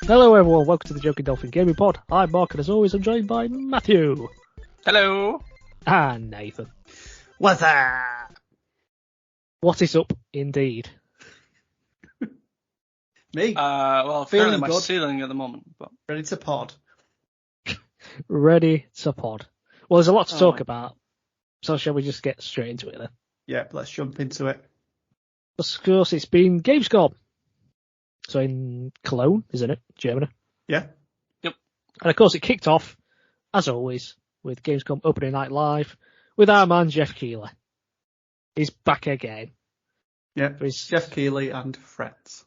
Hello everyone, welcome to the Joking Dolphin Gaming Pod. I'm Mark and as always I'm joined by Matthew. Hello. And Nathan. What's up? What is up indeed? Me? Well, Feeling feeling my good. ceiling at the moment, but Ready to pod? Ready to pod. Well, there's a lot to talk Oh. about, so shall we just get straight into it then? Yep, let's jump into it. Of course, it's been Gamescom. So in Cologne, isn't it? Germany. Yeah? And of course it kicked off, as always, with Gamescom Opening Night Live, with our man Jeff Keighley. He's back again. Yeah. He's- Jeff Keighley and friends.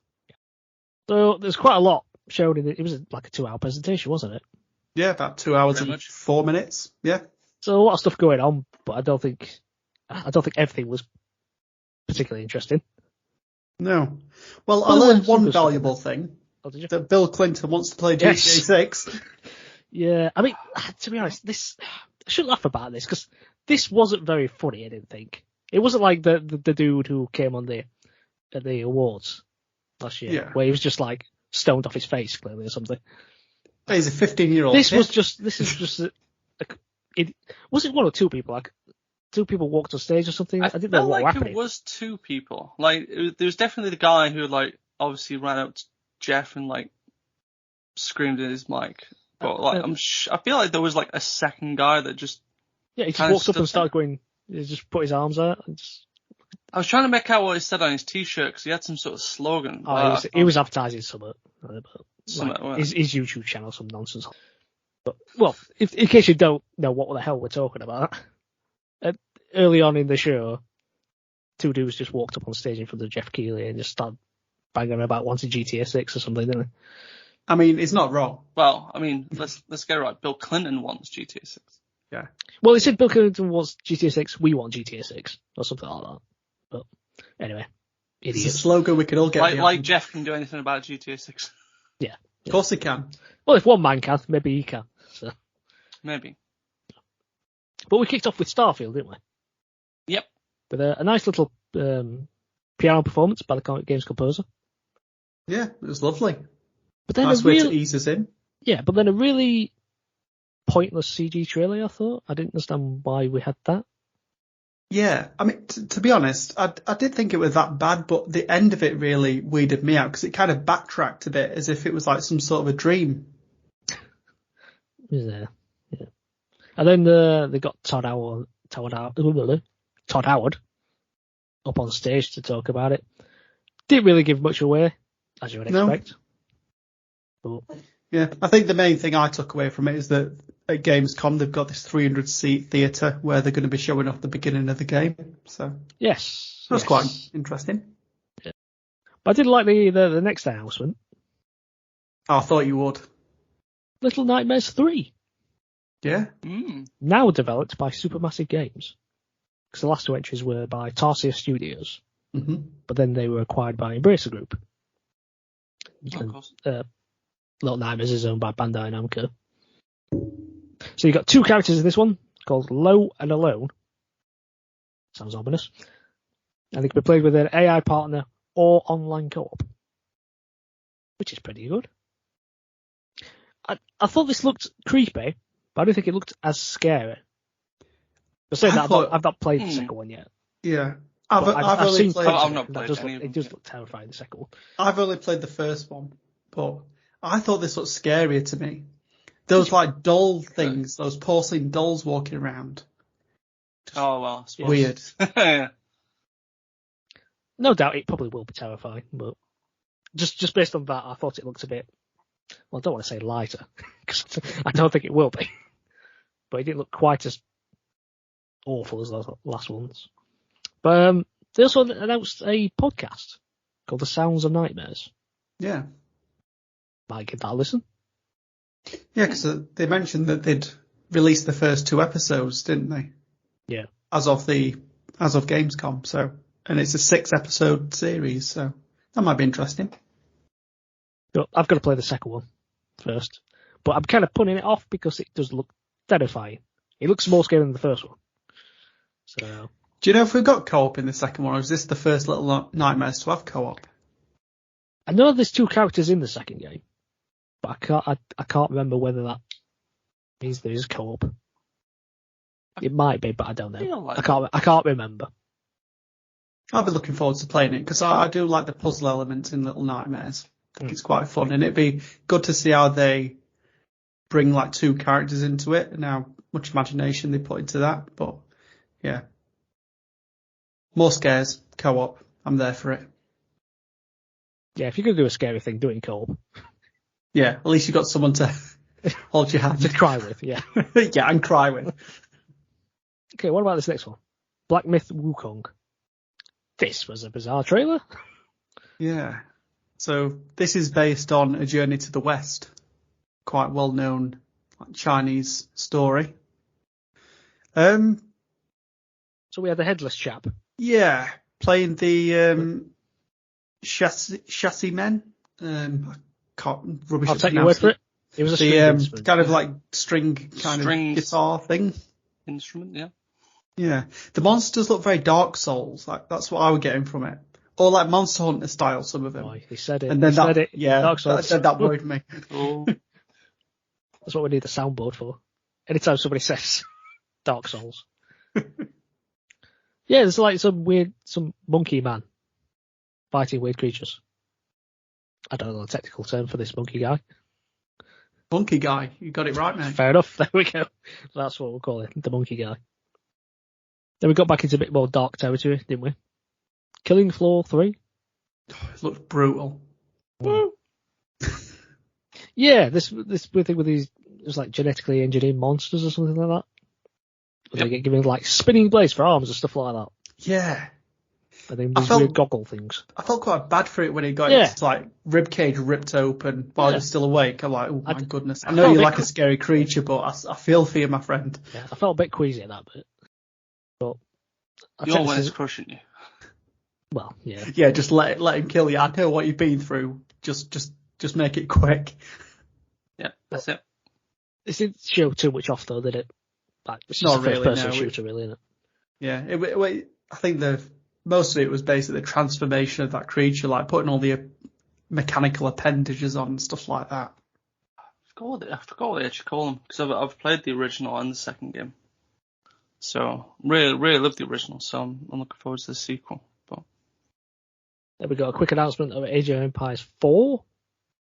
So there's quite a lot shown in it. It was like a 2-hour presentation, wasn't it? Yeah, about 2 hours Pretty and much. 4 minutes. Yeah. So a lot of stuff going on, but I don't think everything was particularly interesting. No. Well, I Well, learned some one good stuff. valuable thing, Oh, did you? that Bill Clinton wants to play Yes. GTA 6. Yeah, I mean, to be honest, I shouldn't laugh about this because this wasn't very funny. I didn't think it wasn't like the dude who came on at the awards last year, Yeah. where he was just like stoned off his face clearly or something. He's a 15-year-old. This is just was it one or two people? Like 2 people walked on stage or something. I didn't know felt what like happened. it was 2 people. Like, there was definitely the guy who, like, obviously ran up to Jeff and, like, screamed in his mic. But, like, I feel like there was, like, a second guy that just... Yeah, he just kinda walked up stood and started going. He just put his arms out. And just, I was trying to make out what he said on his t-shirt because he had some sort of slogan. he was advertising something. Something, Like, well. his YouTube channel, some nonsense. But, well, in case you don't know what the hell we're talking about, early on in the show, 2 dudes just walked up on stage in front of Jeff Keighley and just started banging about wanting GTA 6 or something, didn't they? I mean, it's not wrong. Well, I mean, let's get it right. Bill Clinton wants GTA 6. Yeah. Well, he said Bill Clinton wants GTA 6, we want GTA 6, or something like that. But, anyway, It's a idiots. slogan we could all get Like behind. Jeff can do anything about GTA 6. Yeah. Of course he can. Well, if one man can, maybe he can. So. Maybe. But we kicked off with Starfield, didn't we? Yep. With a nice little piano performance by the game's composer. Yeah, it was lovely. But then Nice way to ease us in. but then a really pointless CG trailer, I thought. I didn't understand why we had that. Yeah, I mean, to be honest, I did think it was that bad, but the end of it really weirded me out because it kind of backtracked a bit as if it was like some sort of a dream. Yeah. And then they got Todd Howard up on stage to talk about it. Didn't really give much away, as you would No. expect. But, Yeah, I think the main thing I took away from it is that at Gamescom they've got this 300-seat theatre where they're going to be showing off the beginning of the game. So yes. that's yes. quite interesting. But I did like the next announcement. I thought you would. Little Nightmares 3. Yeah. Now developed by Supermassive Games. Because the last 2 entries were by Tarsier Studios. hmm But then they were acquired by Embracer Group. Oh, of course. Little Nightmares is owned by Bandai Namco. So you've got 2 characters in this one, called Low and Alone. Sounds ominous. And they can be played with an AI partner or online co-op. Which is pretty good. I thought this looked creepy, but I don't think it looked as scary. I'm saying that I've not played the second one yet. Yeah. But I've only seen played. clips I've of not it, and played that any of it them. does look terrifying, the second one. I've only played the first one, but I thought this looked scarier to me. Those like doll things, those porcelain dolls walking around. Oh, well. I suppose. Weird. Yeah. No doubt it probably will be terrifying, but just based on that, I thought it looked a bit, well, I don't want to say lighter, because I don't think it will be, but it didn't look quite as awful as those last ones. But they also announced a podcast called The Sounds of Nightmares. Yeah. Might give that a listen. Yeah, because they mentioned that they'd released the first 2 episodes, didn't they? Yeah. As of Gamescom, so, and it's a 6-episode series, so that might be interesting. But I've got to play the second one first, but I'm kind of putting it off because it does look terrifying. It looks more scary than the first one. So. Do you know if we've got co-op in the second one, or is this the first Little Nightmares to have co-op? I know there's 2 characters in the second game. but I can't remember whether that means there is co-op. It might be, but I don't know. I can't remember. I'll be looking forward to playing it because I do like the puzzle elements in Little Nightmares. I think it's quite fun, and it'd be good to see how they bring like two characters into it and how much imagination they put into that. But yeah, more scares, co-op. I'm there for it. Yeah, if you're going to do a scary thing, do it in co-op. Yeah, at least you've got someone to hold your hand. To cry with, yeah. Yeah, and cry with. Okay, what about this next one? Black Myth Wukong. This was a bizarre trailer. Yeah. So this is based on A Journey to the West. Quite well-known Chinese story. So we had the headless chap. Yeah, playing the chassis men. I can't rubbish. I'll take your word for it. It was a string instrument. Kind of like string of guitar thing. Instrument, yeah. Yeah, the monsters look very Dark Souls. Like that's what I was getting from it, or like Monster Hunter style. Some of them. Oh, he said it. And then said it. Yeah, Dark Souls. that worried me. Oh. That's what we need the soundboard for. Anytime somebody says Dark Souls. Yeah, there's like some monkey man fighting weird creatures. I don't know the technical term for this monkey guy. Monkey guy, you got it right, mate. Fair enough. There we go. That's what we'll call it, the monkey guy. Then we got back into a bit more dark territory, didn't we? Killing Floor 3. It looks brutal. Woo. Yeah, this weird thing with these, it was like genetically engineered monsters or something like that. Yep. They get given like spinning blades for arms and stuff like that. Yeah. And then these weird goggle things. I felt quite bad for it when he got his like rib cage ripped open while he was still awake. I'm like, oh my goodness. I know you're like a scary creature, but I feel for you, my friend. Yeah, I felt a bit queasy at that bit. But you're when it's crushing you. Well, yeah. Yeah, just let him kill you. I know what you've been through. Just make it quick. Yeah, that's it. It didn't show too much off though, did it? Like, it's not just a really, first-person shooter, really, isn't it? Yeah, I think most of it was basically the transformation of that creature, like putting all the mechanical appendages on and stuff like that. I forgot what they actually call them because I've played the original and the second game. So really loved the original. So I'm looking forward to the sequel. But then we got a quick announcement of Age of Empires 4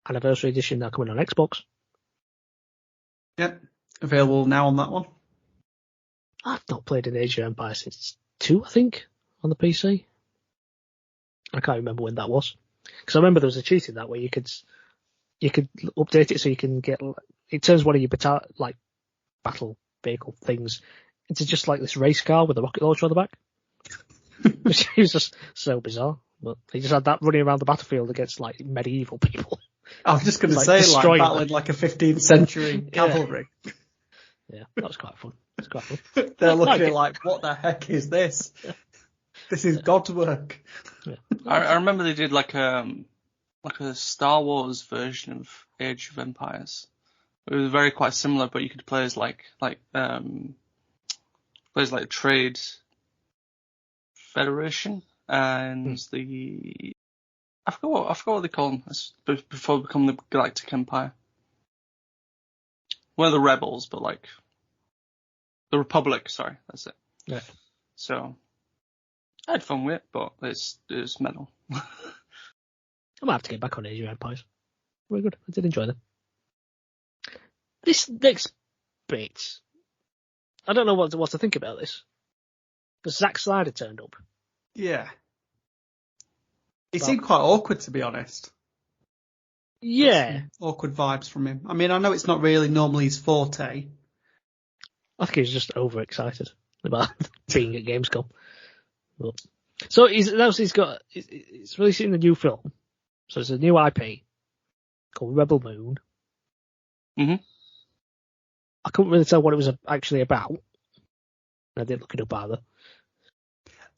Anniversary Edition now coming on Xbox. Yep, available now on that one. I've not played an Age of Empires since 2, I think, on the PC. I can't remember when that was. Because I remember there was a cheat in that where you could update it so you can get, it turns one of your battle vehicle things into just like this race car with a rocket launcher on the back. Which was just so bizarre. But he just had that running around the battlefield against like medieval people. I was just going to say, like battling like a 15th century cavalry. Yeah, that was quite fun. It's quite fun. They're looking at like, what the heck is this? This is God's work. Yeah. I remember they did like a Star Wars version of Age of Empires. It was very quite similar, but you could play as like Trade Federation and I forgot what they call them before they become the Galactic Empire. One of the rebels, but like the Republic. Sorry, that's it. Yeah. So I had fun with it, but it's mental. I might have to get back on Age of Empires. Very good. I did enjoy them. This next bit, I don't know what to think about this. Because Zack Snyder turned up. Yeah. It seemed quite awkward, to be honest. Yeah. Awkward vibes from him. I mean, I know it's not really normally his forte. I think he's just overexcited about being at Gamescom. But, so he's releasing a new film. So it's a new IP called Rebel Moon. Mm-hmm. I couldn't really tell what it was actually about. I didn't look it up either.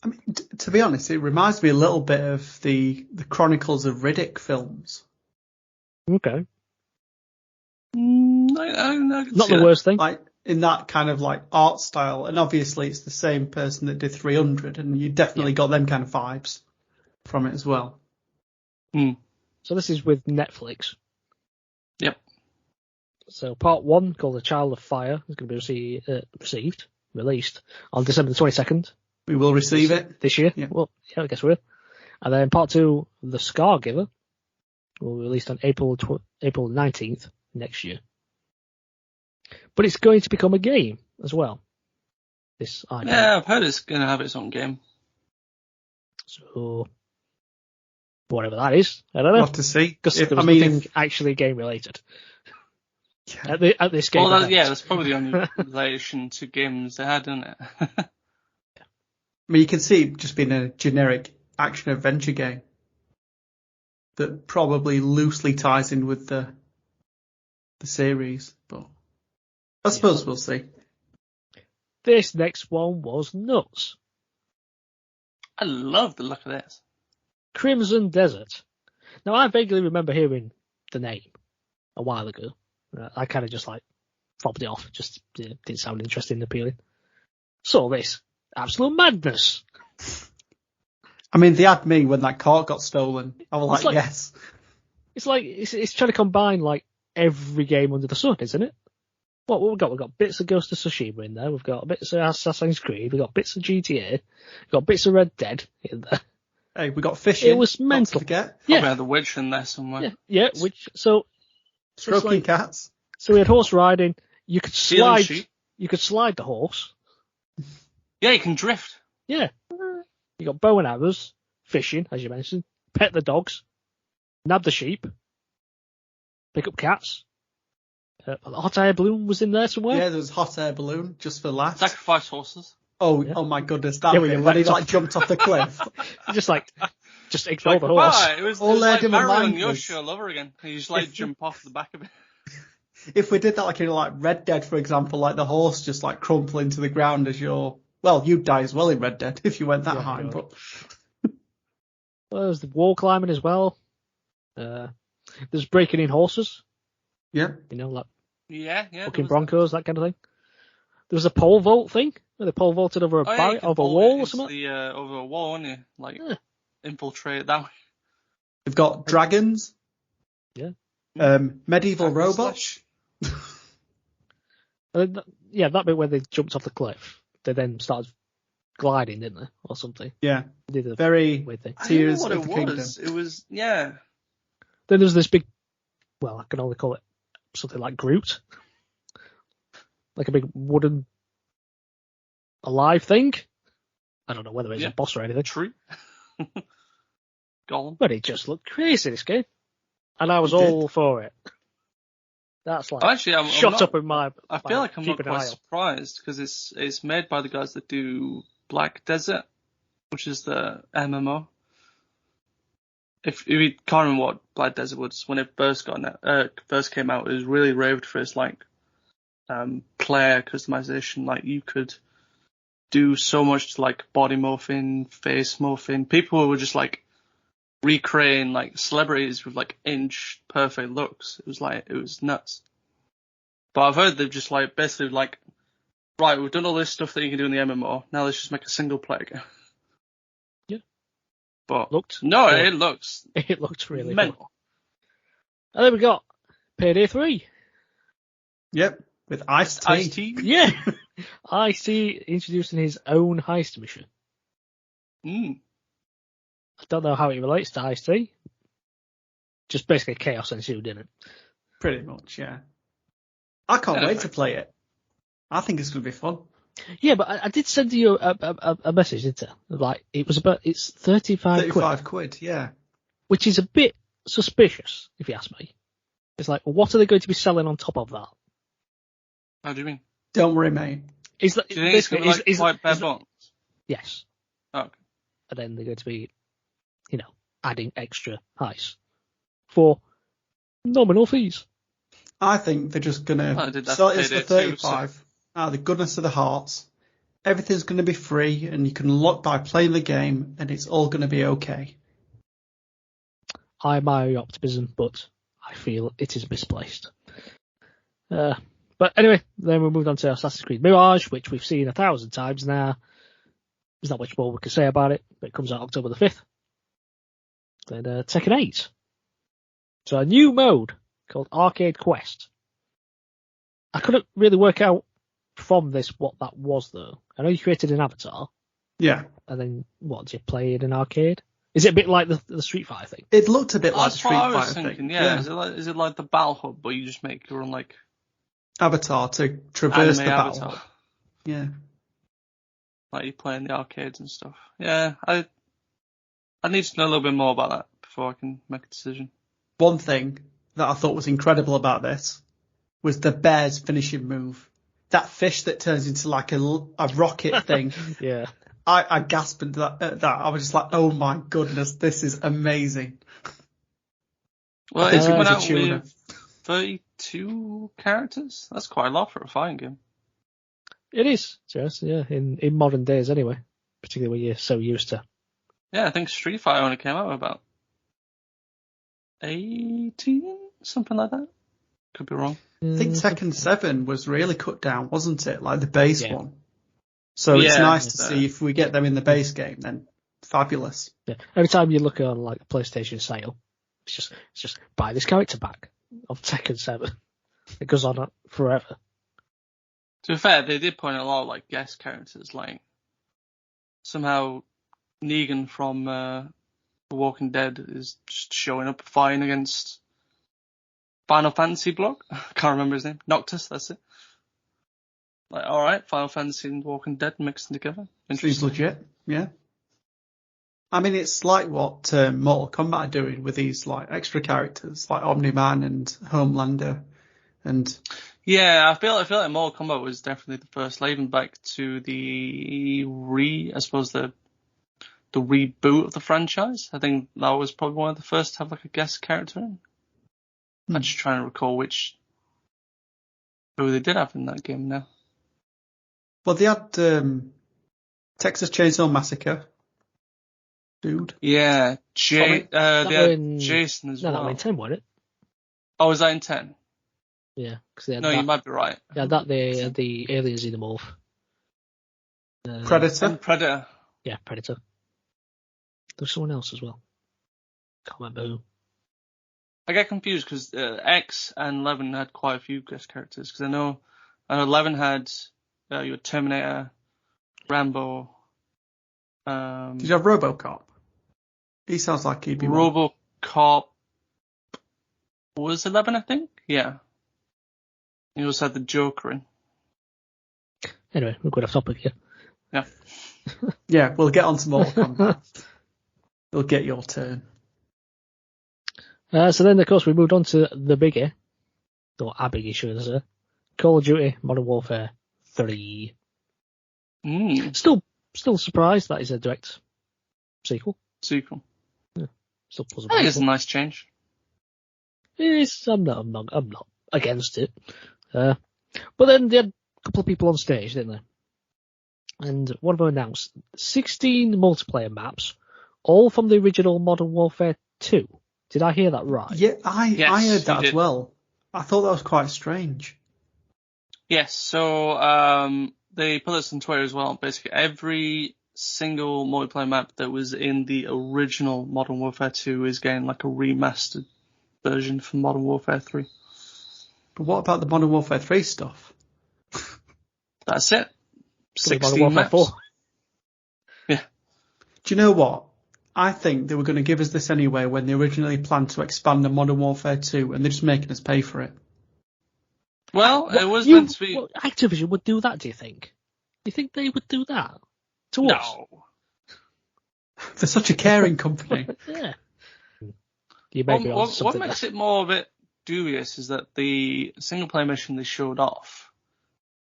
I mean, to be honest, it reminds me a little bit of the Chronicles of Riddick films. Okay. Not the worst thing. Like in that kind of like art style, and obviously it's the same person that did 300, and you definitely got them kind of vibes from it as well. So this is with Netflix. Yep. So part 1, called The Child of Fire, is going to be released on December the 22nd. We will receive it this year. Yeah. Well, yeah, I guess we will. And then part 2, The Scar Giver, will be released on April 19th next year. But it's going to become a game as well. This idea. Yeah, I've heard it's going to have its own game. So, whatever that is, I don't know. We'll have to see. Because there was nothing actually game related. Yeah. At this game. Well, that's probably the only relation to games they had, isn't it? I mean, you can see it just being a generic action-adventure game that probably loosely ties in with the series, but I suppose we'll see. This next one was nuts. I love the look of this. Crimson Desert. Now, I vaguely remember hearing the name a while ago. I kind of just fobbed it off. Just didn't sound interesting and appealing. So this, absolute madness. I mean, they had me when that cart got stolen. I was like, yes. It's trying to combine every game under the sun, isn't it? What we've got? We've got bits of Ghost of Tsushima in there. We've got bits of Assassin's Creed. We've got bits of GTA. We've got bits of Red Dead in there. Hey, we got fishing. It was mental. Probably had the witch in there somewhere. Yeah. Stroking cats. So we had horse riding. You could slide. Sheep. You could slide the horse. Yeah, you can drift. Yeah. You got bow and arrows, fishing, as you mentioned, pet the dogs, nab the sheep, pick up cats. A hot air balloon was in there somewhere. Yeah, there was hot air balloon just for laughs. Sacrifice horses. Oh, yeah. Oh my goodness, that Yeah, bit when he jumped off the cliff. just ignore the horse. It was All like him Mario and and Yoshi all over again. You just jump off the back of it. If we did that in Red Dead, for example, the horse just crumpling to the ground as you'd die as well in Red Dead if you went that high. But well, there's the wall climbing as well. There's breaking in horses. Yeah. Yeah. Fucking Broncos, that kind of thing. There was a pole vault thing where they pole vaulted over a wall or something. Over a wall, weren't you? Infiltrate that way. They've got dragons. Yeah. Medieval robots. That bit where they jumped off the cliff. They then started gliding, didn't they? Or something. Yeah. They did a very weird thing. Tears I don't know of what the it Kingdom. was. It was, yeah. Then there's this big, I can only call it something like Groot. Like a big wooden alive thing. I don't know whether it's a boss or anything. True. Golem. But it just looked crazy, this game. And I was all for it. That's actually, I'm shot not, up in my... I feel like I'm not quite surprised because it's made by the guys that do Black Desert, which is the MMO. If you can't remember what Black Desert was when it first came out, it was really raved for its player customization. You could do so much to body morphing, face morphing. People were just recreating celebrities with inch perfect looks. It was nuts. But I've heard they've just basically right, we've done all this stuff that you can do in the MMO. Now let's just make a single player game. Yeah. But it looked really mental. Cool. And then we got Payday 3. Yep. With Ice-T. Yeah. Ice-T introducing his own heist mission. I don't know how it relates to Ice-T. Just basically chaos ensued, didn't it? Pretty much, yeah. I can't wait to play it. I think it's going to be fun. Yeah, but I did send you a message, didn't I? It's 35 quid, yeah. Which is a bit suspicious, if you ask me. It's what are they going to be selling on top of that? How do you mean? Don't worry, mate. Do you think it's going to be quite bare bones? Yes. Oh, okay. And then they're going to be, adding extra heists for nominal fees. I think they're just going to sell it for 35 out of the goodness of the hearts. Everything's going to be free and you can look by playing the game and it's all going to be okay. I admire your optimism, but I feel it is misplaced. But anyway, then we moved on to Assassin's Creed Mirage, which we've seen 1,000 times now. There's not much more we can say about it, but it comes out October the 5th. Then Tekken 8. So a new mode called Arcade Quest. I couldn't really work out from this what that was, though. I know you created an avatar. Yeah. And then, what, do you play in an arcade? Is it a bit like the Street Fighter thing? It looked a bit like the That's Street what I was Fighter thinking, thing. yeah. Is it like the Battle Hub, but you just make your own, like... Avatar to traverse the anime battle. avatar? Yeah. Like you play in the arcades and stuff. Yeah, I need to know a little bit more about that before I can make a decision. One thing that I thought was incredible about this was the bear's finishing move. That fish that turns into like a rocket thing. Yeah. I gasped at that. I was just like, oh my goodness, this is amazing. Well, it's it's coming a out tuna. with 32 characters. That's quite a lot for a fighting game. It is, Jess, yeah, in modern days anyway, particularly when you're so used to. Yeah, I think Street Fighter only came out about 18, something like that. Could be wrong. I think Tekken 7 was really cut down, wasn't it? Like the base Yeah. one. So it's Yeah, nice to see if we get them in the base game, then fabulous. Yeah. Every time you look on like a PlayStation sale, it's just buy this character back of Tekken 7. It goes on forever. To be fair, they did point out a lot of like guest characters, like somehow Negan from The Walking Dead is just showing up fighting against Final Fantasy bloke. I can't remember his name. Noctis, that's it. Like, alright, Final Fantasy and Walking Dead mixing together. Seems legit, yeah. I mean, it's like what Mortal Kombat are doing with these like extra characters, like Omni-Man and Homelander, and Yeah, I feel like Mortal Kombat was definitely the first, like, even back to the the reboot of the franchise. I think that was probably one of the first to have like a guest character in. I'm just trying to recall who they did have in that game now. well, they had Texas Chainsaw Massacre, dude. Yeah, they had Jason as well. No, well. that was in 10, wasn't it? Oh, was that in 10? Yeah, because they had No, that. you might be right. Yeah, that the alien xenomorph. Predator. And Predator. Yeah, Predator. There was someone else as well. Can't remember who. I get confused because X and 11 had quite a few guest characters. Because I know 11 had your Terminator, Rambo. Did you have RoboCop? He sounds like he'd be one. RoboCop was 11, I think. Yeah. He also had the Joker in. Anyway, we're going off topic here. Yeah. Yeah, we'll get on to Mortal Kombat. We'll get your turn. So then, of course, we moved on to the biggie, or a biggie, should I say, Call of Duty Modern Warfare 3. Still surprised that is a direct sequel. Yeah. Still puzzled. I think it's a nice change. It is. I'm not against it. But then they had a couple of people on stage, didn't they? And one of them announced 16 multiplayer maps, all from the original Modern Warfare 2. Did I hear that right? Yeah, I heard that as did. well. I thought that was quite strange. Yes, so they put this on Twitter as well. Basically, every single multiplayer map that was in the original Modern Warfare 2 is getting like a remastered version for Modern Warfare 3. But what about the Modern Warfare 3 stuff? That's it. Modern 16 Warfare maps. 4. Yeah. Do you know what? I think they were going to give us this anyway when they originally planned to expand the Modern Warfare 2, and they're just making us pay for it. Well, it was meant to be... Well, Activision would do that, do you think? Do you think they would do that? To us? No. They're such a caring company. Yeah. You may be on What something makes there. it more a bit dubious is that the single-player mission they showed off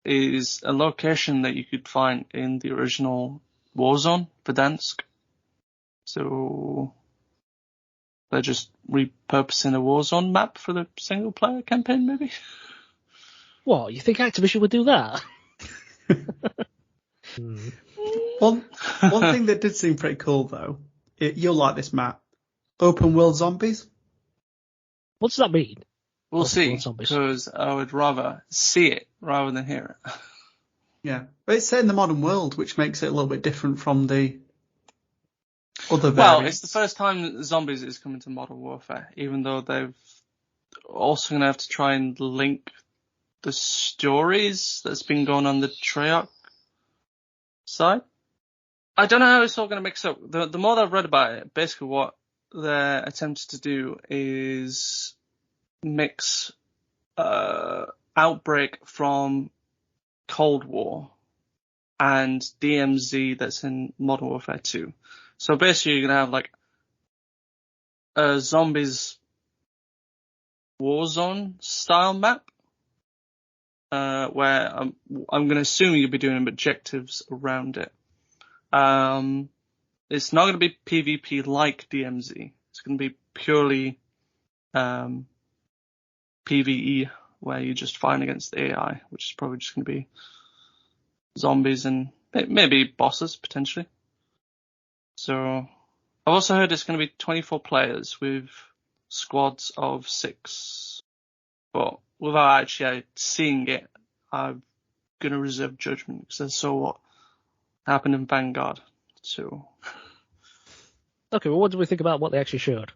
is a location that you could find in the original Warzone, Verdansk. So they're just repurposing a Warzone map for the single-player campaign, maybe? What, you think Activision would do that? One thing that did seem pretty cool, though, you'll like this map. Open world zombies. What does that mean? We'll Open see, world zombies. because I would rather see it rather than hear it. Yeah. But it's set in the modern world, which makes it a little bit different from the other Well, variants. it's the first time that zombies is coming to Modern Warfare, even though they've also going to have to try and link the stories that's been going on the Treyarch side. I don't know how it's all going to mix up. The more that I've read about it, basically what they're attempting to do is mix Outbreak from Cold War and DMZ that's in Modern Warfare 2. So basically you're going to have like a zombies Warzone style map, where I'm going to assume you'll be doing objectives around it. It's not going to be PvP like DMZ. It's going to be purely PvE, where you're just fighting against the AI, which is probably just going to be zombies and maybe bosses, potentially. So I've also heard it's going to be 24 players with squads of 6. But without actually seeing it, I'm going to reserve judgment because I saw what happened in Vanguard. So. Okay, well, what do we think about what they actually showed?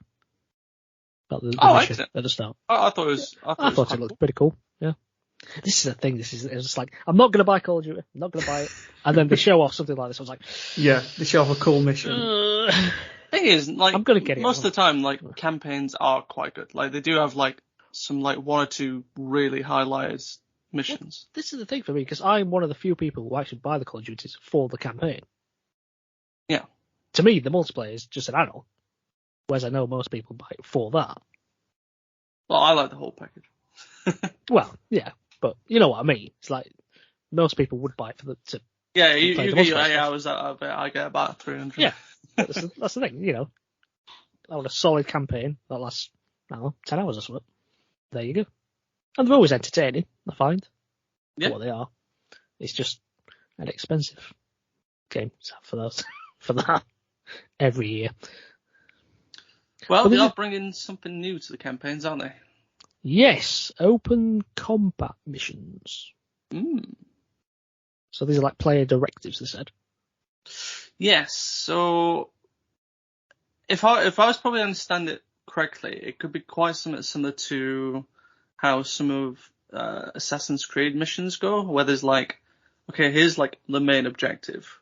About the mission at the start. I thought it looked pretty cool. Yeah. This is the thing. It's just like, I'm not going to buy Call of Duty. I'm not going to buy it. And then they show off something like this. I was like, yeah, they show off a cool mission. Thing is, like, I'm going to get it. Most of the time, like, campaigns are quite good. Like, they do have like some like 1 or 2 really highlighted missions. Well, this is the thing for me, because I'm one of the few people who actually buy the Call of Duties for the campaign. Yeah. To me, the multiplayer is just an add-on, whereas I know most people buy it for that. Well, I like the whole package. Well, yeah, but you know what I mean. It's like most people would buy it for you get your 8 hours out of it. I get about 300. Yeah, that's the thing. You know, I want a solid campaign that lasts, I don't know, 10 hours or something. There you go. And they're always entertaining, I find. Yeah. What they are. It's just an expensive game for those for that every year. Well, they are bringing something new to the campaigns, aren't they? Yes, open combat missions. So these are like player directives, they said. Yes. So if I was probably understand it correctly, it could be quite similar to how some of Assassin's Creed missions go, where there's like, okay, here's like the main objective,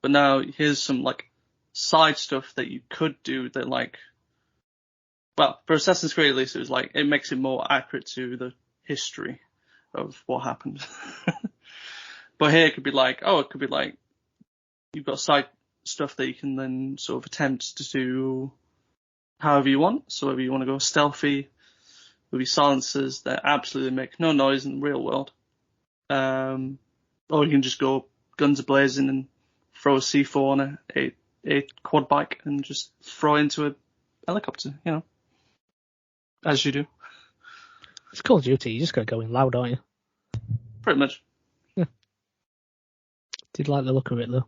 but now here's some like side stuff that you could do that like, well, for Assassin's Creed at least it was like, it makes it more accurate to the history of what happened. But here it could be like, you've got side stuff that you can then sort of attempt to do however you want. So whether you want to go stealthy with your silencers that absolutely make no noise in the real world, or you can just go guns a-blazing and throw a C4 on a quad bike and just throw into a helicopter, you know, as you do. It's Call of Duty, you just gotta go in loud, aren't you? Pretty much. Yeah. Did like the look of it though.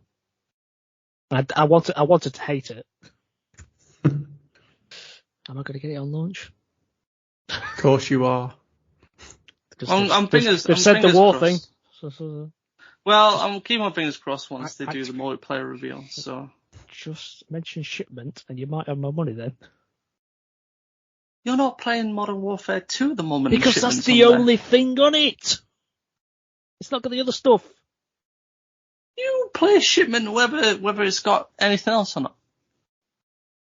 I wanted to hate it. Am I gonna get it on launch? Of course you are. They've said the war thing. Well, I'm keeping my fingers crossed once they do the multiplayer reveal. So just mention shipment, and you might have my money then. You're not playing Modern Warfare 2 at the moment. Because that's the only thing on it. It's not got the other stuff. You play Shipment whether it's got anything else or not.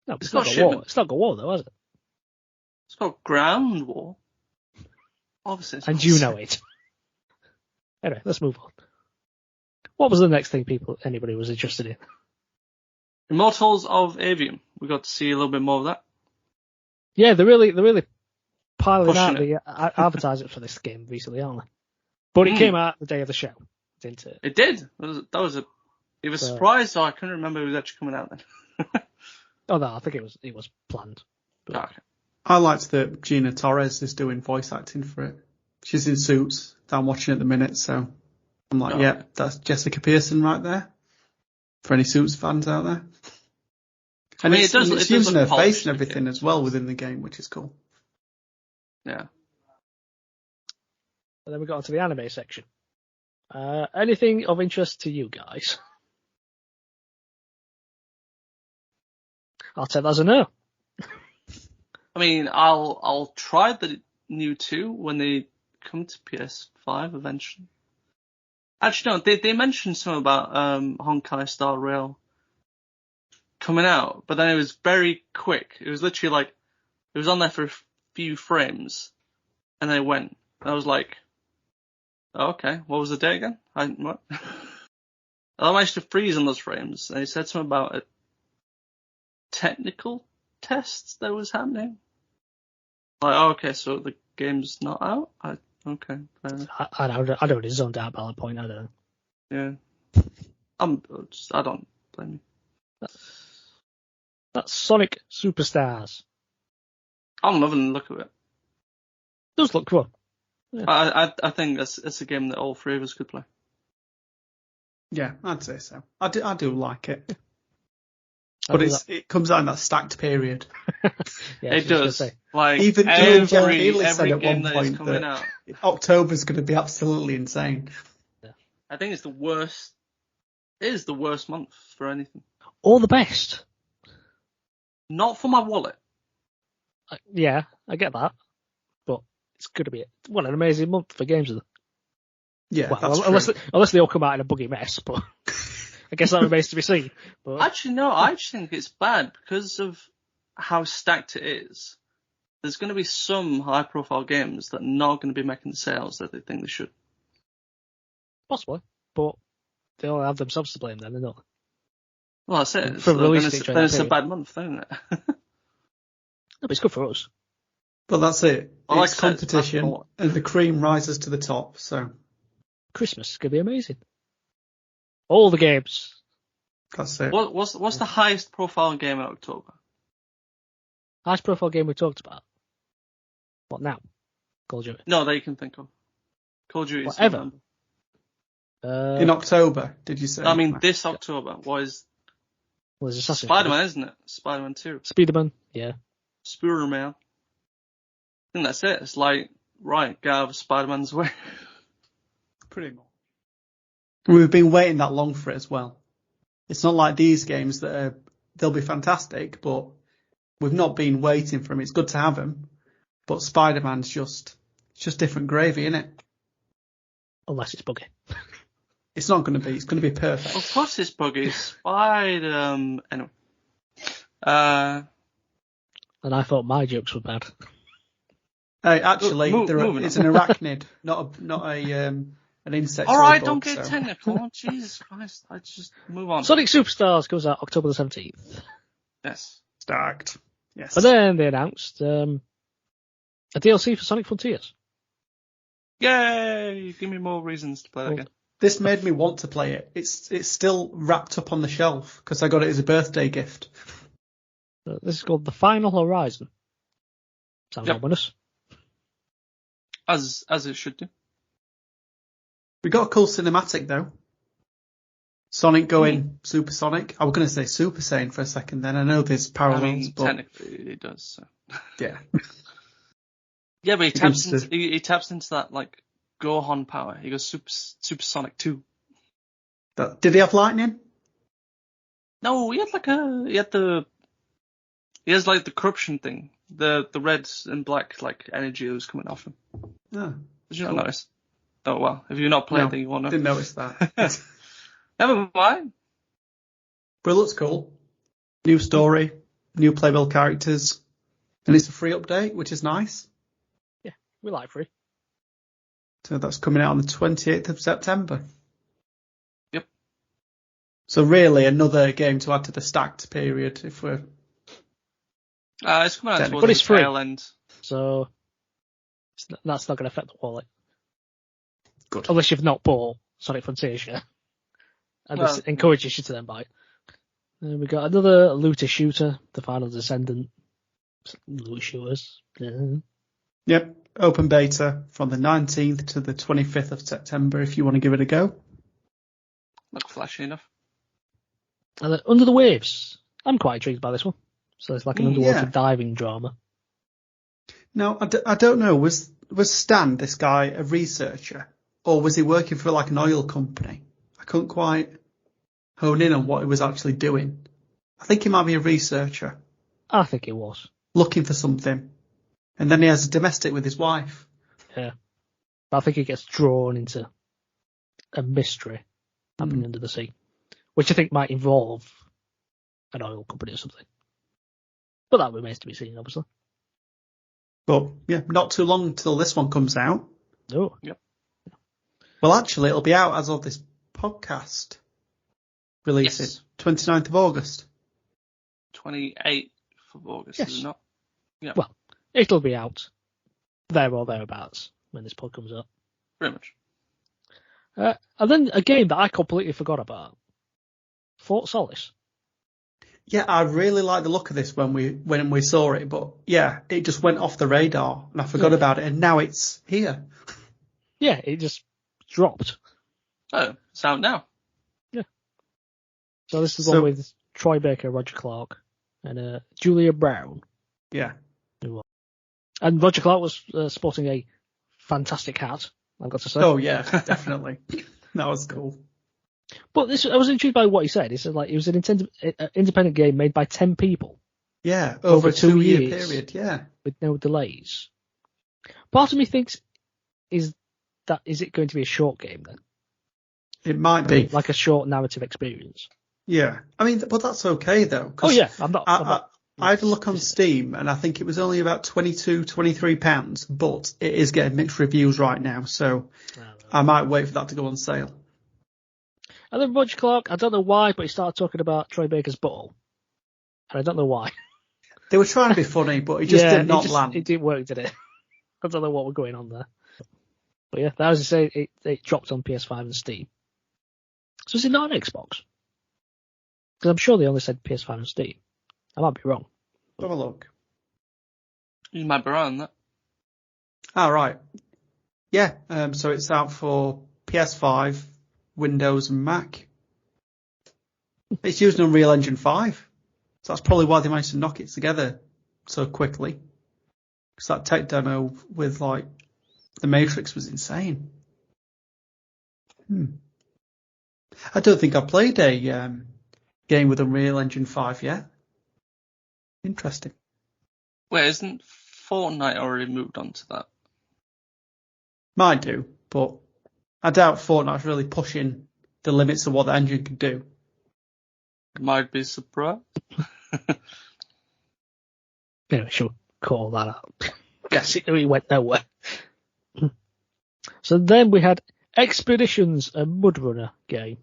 No, it's not got war. It's not got war though, has it? It's got ground war. Obviously. And you know it. Anyway, let's move on. What was the next thing anybody was interested in? Immortals of Avium. We got to see a little bit more of that. Yeah, they're really piling out the advertising for this game recently, aren't they? But it came out the day of the show, didn't it? It did. It was surprised, so I couldn't remember it was actually coming out then. Oh no, I think it was planned. But... Okay. I liked that Gina Torres is doing voice acting for it. She's in Suits that I'm watching at the minute, so I'm like, yeah, that's Jessica Pearson right there. For any Suits fans out there. And it's using her face and everything as well within the game, which is cool. Yeah. And then we got onto the anime section. Anything of interest to you guys? I'll take that as a no. I mean, I'll try the new 2 when they come to PS5 eventually. Actually, no, they mentioned something about Honkai Star Rail coming out, but then it was very quick. It was literally like, it was on there for a few frames, and then it went. And I was like, oh, okay, what was the date again? What? I managed to freeze on those frames, and he said something about a technical test that was happening. Like, oh, okay, so the game's not out? Okay, fair enough. I don't zoned out by that point, I don't know. Yeah. I don't blame you. That's Sonic Superstars. I'm loving the look of it. It does look cool. Yeah. I think it's a game that all three of us could play. Yeah, I'd say so. I do like it. But it comes out in that stacked period. Yeah, it does. Like, even Jeff Healy said at game one that is point coming that out. October's going to be absolutely insane. Yeah. I think it's the worst. It is the worst month for anything. Or the best. Not for my wallet. Yeah, I get that. But it's going to be an amazing month for games. Yeah, well, unless they all come out in a buggy mess, but I guess that remains to be seen. But actually, no, I just think it's bad because of how stacked it is. There's going to be some high-profile games that are not going to be making the sales that they think they should. Possibly, but they all have themselves to blame then, they're not. Well, that's it. For then it's a bad month, isn't it? No, but it's good for us. But that's it. Well, it's competition, and the cream rises to the top, so... Christmas is going to be amazing. All the games. That's it. What's the highest profile game in October? Highest profile game we talked about? What now? Call of Duty? No, that you can think of. Call of Duty. Whatever. In October, did you say? I mean, this October was Spider-Man, isn't it? Spider-Man 2. Spider-Man, yeah. Spider-Man. I think that's it. It's like, right, get out of Spider-Man's way. Pretty much. We've been waiting that long for it as well. It's not like these games that they'll be fantastic, but we've not been waiting for them. It's good to have them, but Spider-Man's just different gravy, isn't it? Unless it's buggy. It's not going to be. It's going to be perfect. Of course it's buggy. Anyway. And I thought my jokes were bad. Actually, it's an arachnid, not an insect. All right, don't get technical. Jesus Christ, I just move on. Sonic Superstars comes out October the 17th. Yes. Stacked. Yes. And then they announced a DLC for Sonic Frontiers. Yay! Give me more reasons to play that game. This made me want to play it. It's still wrapped up on the shelf because I got it as a birthday gift. This is called The Final Horizon. Sounds ominous. As it should do. We got a cool cinematic though. Sonic going supersonic. I was going to say Super Saiyan for a second then. I know there's parallels, but technically it does. So. Yeah. Yeah, but he taps into that like Gohan power. He goes supersonic too. Did he have lightning? No, he has like the corruption thing. The red and black like energy that was coming off him. Oh, did you not notice? Oh well, if you're not playing, then you won't know. Didn't notice that. Never mind. But it looks cool. New story, new playable characters, and it's a free update, which is nice. Yeah, we like free. So that's coming out on the 28th of September. Yep. So really another game to add to the stacked period if we're... it's coming out towards the tail end. So that's not going to affect the wallet. Good. Unless you've not bought Sonic Frontiers yet. And this encourages you to then buy it. And we got another looter shooter, The Final Descendant. Loot shooters. Yeah. Yep. Open beta from the 19th to the 25th of September if you want to give it a go. Look flashy enough. And then Under the Waves. I'm quite intrigued by this one. So it's like an underwater diving drama. Now, I don't know, was Stan, this guy, a researcher? Or was he working for like an oil company? I couldn't quite hone in on what he was actually doing. I think he might be a researcher. I think it was. Looking for something. And then he has a domestic with his wife. Yeah. But I think it gets drawn into a mystery happening under the sea, which I think might involve an oil company or something. But that remains to be seen, obviously. But yeah, not too long until this one comes out. Oh, Yep. Well, actually, it'll be out as of this podcast releasing 29th of August. 28th of August, Yes. is it not? Yeah. Well, it'll be out there or thereabouts when this pod comes up. Pretty much. And then a game that I completely forgot about, Fort Solis. Yeah, I really like the look of this when we saw it, but yeah, it just went off the radar and I forgot about it, and now it's here. Yeah, it just dropped. Oh, it's out now. Yeah. So this is one with Troy Baker, Roger Clark, and Julia Brown. Yeah. And Roger Clark was sporting a fantastic hat, I've got to say. Oh yeah, definitely. That was cool. But I was intrigued by what he said. He said like it was an independent game made by 10 people. Yeah, over a 2 year period. Yeah, with no delays. Part of me thinks is it going to be a short game then? It might be like a short narrative experience. Yeah, I mean, but that's okay though. Oh yeah, I'm not. I had a look on Steam and I think it was only about £22-23, but it is getting mixed reviews right now, so I might wait for that to go on sale. And then Roger Clark, I don't know why, but he started talking about Troy Baker's butthole. And I don't know why. They were trying to be funny, but it just did not land. It didn't work, did it? I don't know what was going on there. But yeah, that was to say, it dropped on PS5 and Steam. So is it not on Xbox? Because I'm sure they only said PS5 and Steam. I might be wrong. Have a look. You might be right on that. All right. Yeah, so it's out for PS5, Windows and Mac. It's using Unreal Engine 5. So that's probably why they managed to knock it together so quickly. Because that tech demo with like The Matrix was insane. I don't think I've played a game with Unreal Engine 5 yet. Interesting. Wait, isn't Fortnite already moved on to that? Might do, but I doubt Fortnite's really pushing the limits of what the engine can do. Might be surprised. Anyway, she'll call that out. Yes, it went nowhere. So then we had Expeditions, a Mudrunner game.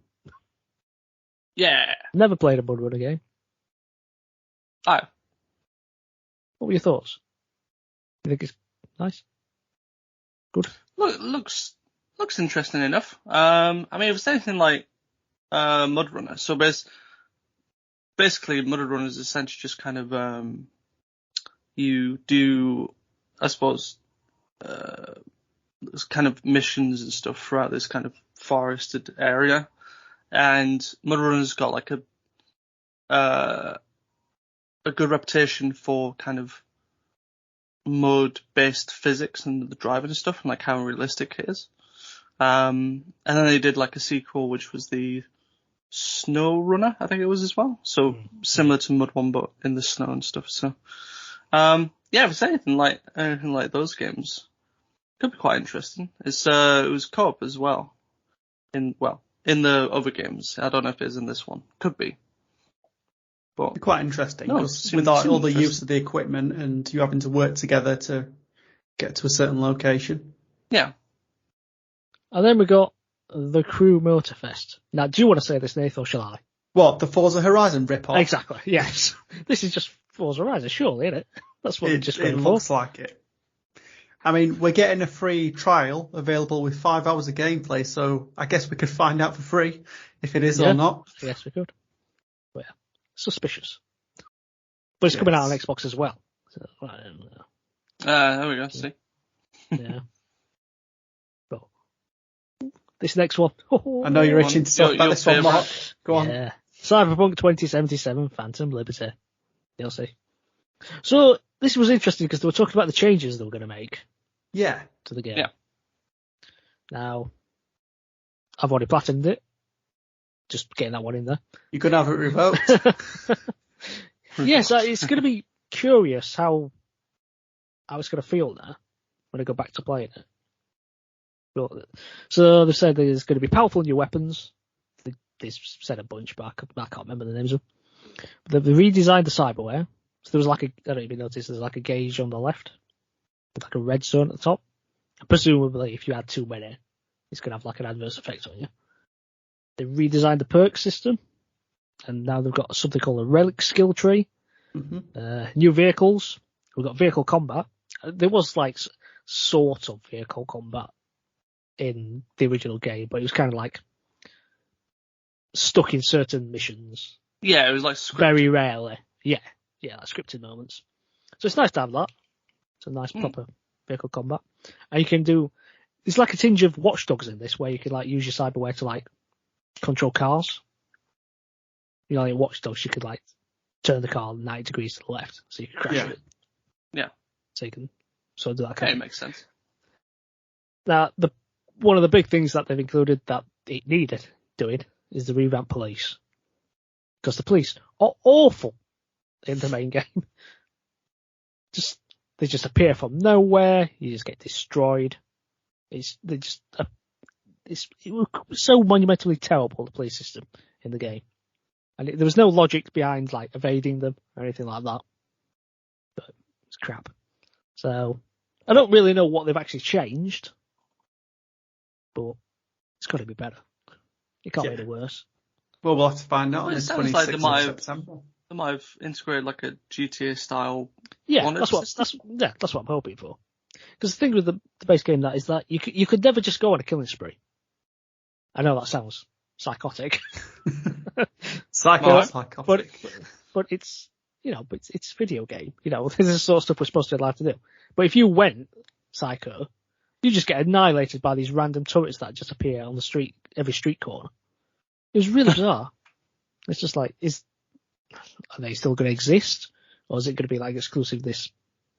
Yeah. Never played a Mudrunner game. Oh. What were your thoughts? You think it's nice? Good? Looks interesting enough. I mean, if it's anything like Mudrunner, so basically Mudrunner is essentially just kind of you do, I suppose, there's kind of missions and stuff throughout this kind of forested area, and Mudrunner's got like a good reputation for kind of mud-based physics and the driving and stuff, and like how realistic it is. And then they did like a sequel, which was the Snow Runner, I think it was as well. So similar to Mud One, but in the snow and stuff. So, yeah, if it's anything like those games, could be quite interesting. It was co-op as well. In the other games, I don't know if it is in this one. Could be. But quite interesting, because with all the use of the equipment and you having to work together to get to a certain location. Yeah. And then we got the Crew Motorfest. Now, do you want to say this, Nathan, or shall I? What, the Forza Horizon rip-off? Exactly, yes. This is just Forza Horizon, surely, isn't it? That's what it looks like it. I mean, we're getting a free trial available with 5 hours of gameplay, so I guess we could find out for free if it is or not. Yes, we could. But yeah, suspicious. But it's coming out on Xbox as well. So, I don't know. There we go, see. Yeah. But this next one. I know you're itching to talk about this one, Mark. Go on. Yeah. Cyberpunk 2077 Phantom Liberty DLC. So this was interesting because they were talking about the changes they were going to make. Yeah. To the game. Yeah. Now, I've already platinumed it. Just getting that one in there. You could have it revoked. Yes, it's going to be curious how it's going to feel now when I go back to playing it. So they've said there's going to be powerful new weapons. They said a bunch, but I can't remember the names of them. They've redesigned the cyberware. So there was I don't even notice, there's like a gauge on the left, with like a red zone at the top. Presumably, if you add too many, it's going to have like an adverse effect on you. They redesigned the perk system, and now they've got something called a relic skill tree. New vehicles. We've got vehicle combat. There was like sort of vehicle combat in the original game, but it was kind of like stuck in certain missions. Yeah, it was like scripted. Very rarely. Yeah, like scripted moments. So it's nice to have that. It's a nice proper vehicle combat. And you can do, there's like a tinge of Watch Dogs in this, where you can like use your cyberware to like control cars. You know, like in Watch Dogs, you could like turn the car 90 degrees to the left, so you can crash it. Yeah. So you can sort of do that Okay, kind of. Makes sense. Now, one of the big things that they've included that it needed doing is the revamped police. Because the police are awful in the main game. They just appear from nowhere. You just get destroyed. It was so monumentally terrible, the police system in the game. And there was no logic behind like evading them or anything like that. But it's crap. So I don't really know what they've actually changed, but it's got to be better. It can't be any worse. Well, we'll have to find out on the 26th like of September. They might have integrated like a GTA style. Yeah, that's what I'm hoping for. Because the thing with the base game is that you could never just go on a killing spree. I know that sounds psychotic. Psychotic. But it's, it's video game. This is the sort of stuff we're supposed to be allowed to do. But if you went psycho, you just get annihilated by these random turrets that just appear on the street, every street corner. It was really bizarre. It's just like, are they still going to exist? Or is it going to be like exclusive this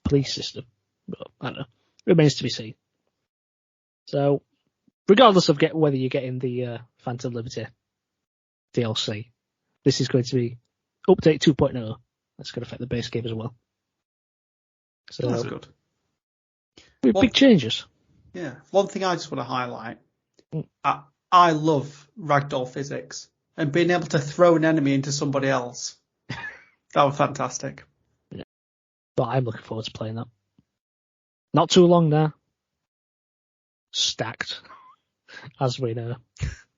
police system? But I don't know. Remains to be seen. So, regardless of whether you're getting the Phantom Liberty DLC, this is going to be update 2.0. That's going to affect the base game as well. So that's good. Big changes. Yeah. One thing I just want to highlight. I love ragdoll physics, and being able to throw an enemy into somebody else. That was fantastic. Yeah. But I'm looking forward to playing that. Not too long now. Stacked, as we know.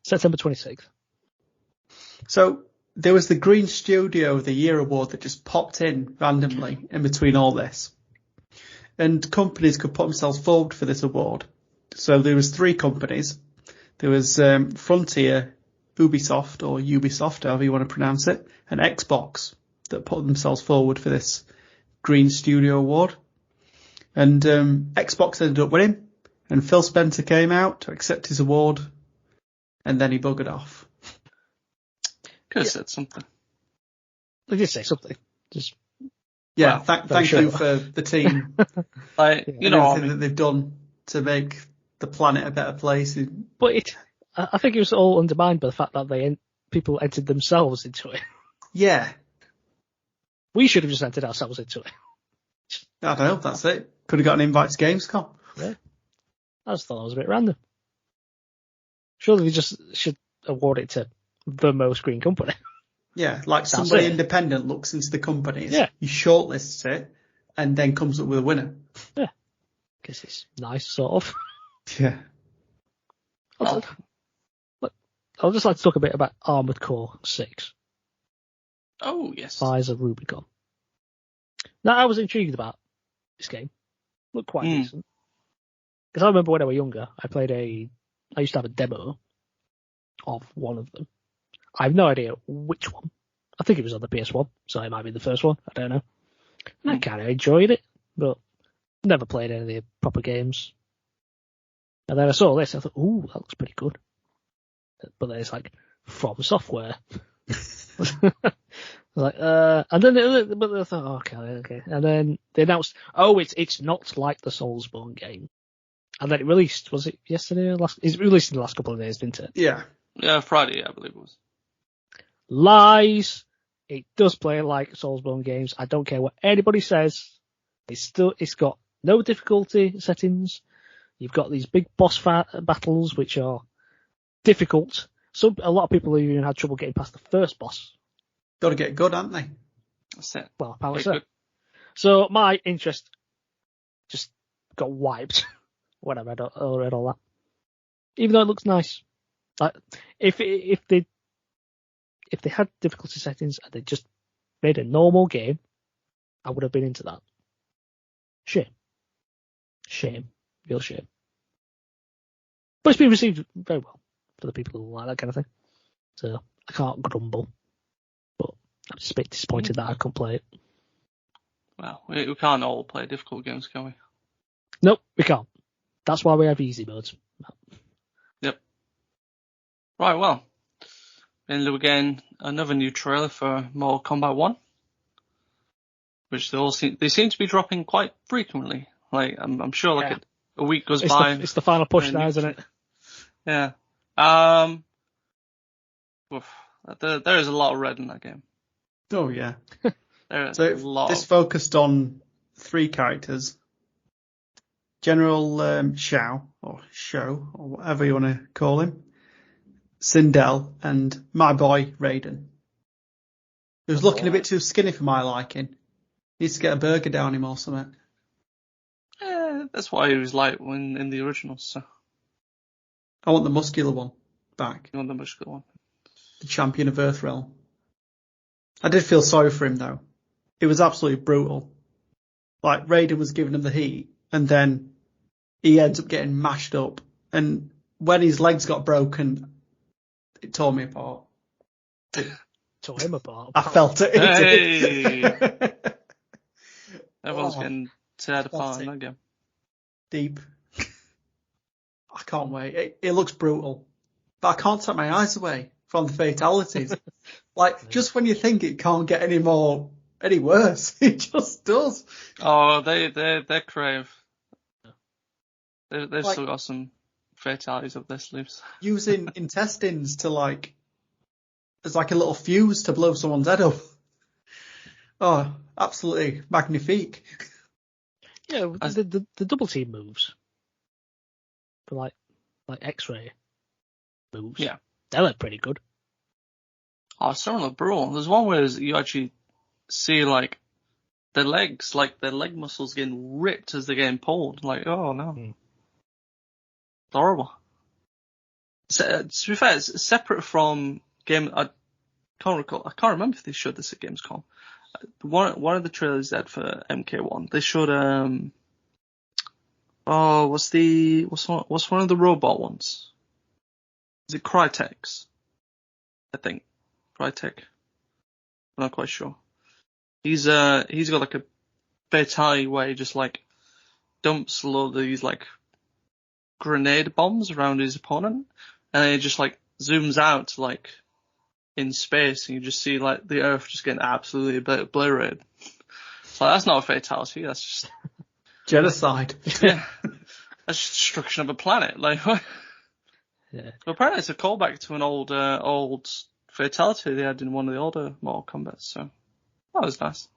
September 26th. So there was the Green Studio of the Year award that just popped in randomly in between all this. And companies could put themselves forward for this award. So there was 3 companies. There was Frontier, Ubisoft, or Ubisoft, however you want to pronounce it, and Xbox that put themselves forward for this Green Studio award. And Xbox ended up winning, and Phil Spencer came out to accept his award, and then he buggered off. Could have said something. They did say something. Just thank you for the team. Everything that they've done to make the planet a better place. But I think it was all undermined by the fact that people entered themselves into it. Yeah. We should have just entered ourselves into it. I don't know, that's it. Could have got an invite to Gamescom. Yeah. I just thought that was a bit random. Surely they just should award it to the most green company. Yeah, like somebody independent looks into the companies, he shortlists it, and then comes up with a winner. Yeah. Guess it's nice, sort of. Yeah. I'd just like to talk a bit about Armored Core 6. Oh, yes. Fires of Rubicon. Now, I was intrigued about this game. Looked quite decent. Because I remember when I was younger, I used to have a demo of one of them. I have no idea which one. I think it was on the PS1, so it might be the first one. I don't know. And I kind of enjoyed it, but never played any of the proper games. And then I saw this, I thought, ooh, that looks pretty good. But then it's like, From Software. Like, and then, but I thought, okay. And then they announced, it's not like the Soulsborne game. And then it released, was it yesterday or it released in the last couple of days, didn't it? Yeah. Yeah, Friday, I believe it was. Lies. It does play like Soulsborne games. I don't care what anybody says. It's got no difficulty settings. You've got these big boss battles, which are difficult. A lot of people have even had trouble getting past the first boss. Got to get good, haven't they? That's it. Well, apparently so. So my interest just got wiped when I read all that. Even though it looks nice. Like, if they had difficulty settings and they just made a normal game, I would have been into that. Shame. Real shame. But it's been received very well for the people who like that kind of thing. So I can't grumble. But I'm just a bit disappointed that I can't play it. Well, we can't all play difficult games, can we? Nope, we can't. That's why we have easy modes. Yep. Right, well. And again, another new trailer for Mortal Kombat 1. Which they seem to be dropping quite frequently. Like, I'm sure like a week goes by. It's the final push now, isn't it? Yeah. There is a lot of red in that game. Oh, yeah. There is so a lot. This focused on 3 characters. General Shao, or Sho, or whatever you want to call him. Sindel, and my boy, Raiden. He was looking a bit too skinny for my liking. Needs to get a burger down him or something. Yeah, that's why he was light in the originals, so. I want the muscular one back. You want the muscular one? The champion of Earthrealm. I did feel sorry for him though. It was absolutely brutal. Like, Raiden was giving him the heat, and then he ends up getting mashed up. And when his legs got broken, it tore me apart. Tore him apart. I felt it. Hey! Everyone's getting teared apart in that game. Deep. I can't wait. It looks brutal. But I can't take my eyes away from the fatalities. Like, just when you think it can't get any worse, it just does. Oh, they're crave. They've still got some fatalities up their sleeves. Using intestines to as like a little fuse to blow someone's head up. Oh, absolutely magnifique. Yeah, the double team moves. For like X-ray moves. Yeah. They look pretty good. Oh, some of them look brutal. There's one where you actually see their legs, their leg muscles getting ripped as they're getting pulled. Like, oh no. It's horrible. So, to be fair, it's separate from game. I can't remember if they showed this at Gamescom. One of the trailers they had for MK1, they showed what's one of the robot ones? Is it Crytek's? I think Crytek. I'm not quite sure. He's got like a fatality where he just dumps a lot of these grenade bombs around his opponent, and then he just zooms out to in space, and you just see the Earth just getting absolutely obliterated. So that's not a fatality. That's just genocide. Yeah, that's just destruction of a planet. Yeah. But apparently it's a callback to an old fatality they had in one of the older Mortal Kombat. So that was nice.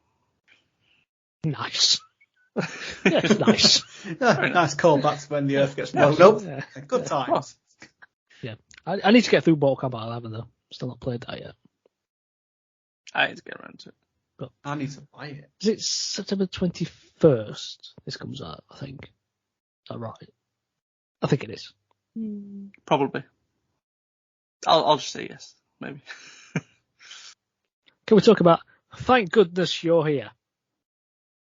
Nice. Yeah, it's nice. Nice callbacks when the Earth gets blown up. Yeah. Good times. Yeah. I need to get through Mortal Kombat 11 though. Still not played that yet. I need to get around to it. But I need to buy it. Is it September 21st? This comes out, I think. Is that right? I think it is. Probably. I'll just say yes, maybe. Can we talk about Thank Goodness You're Here?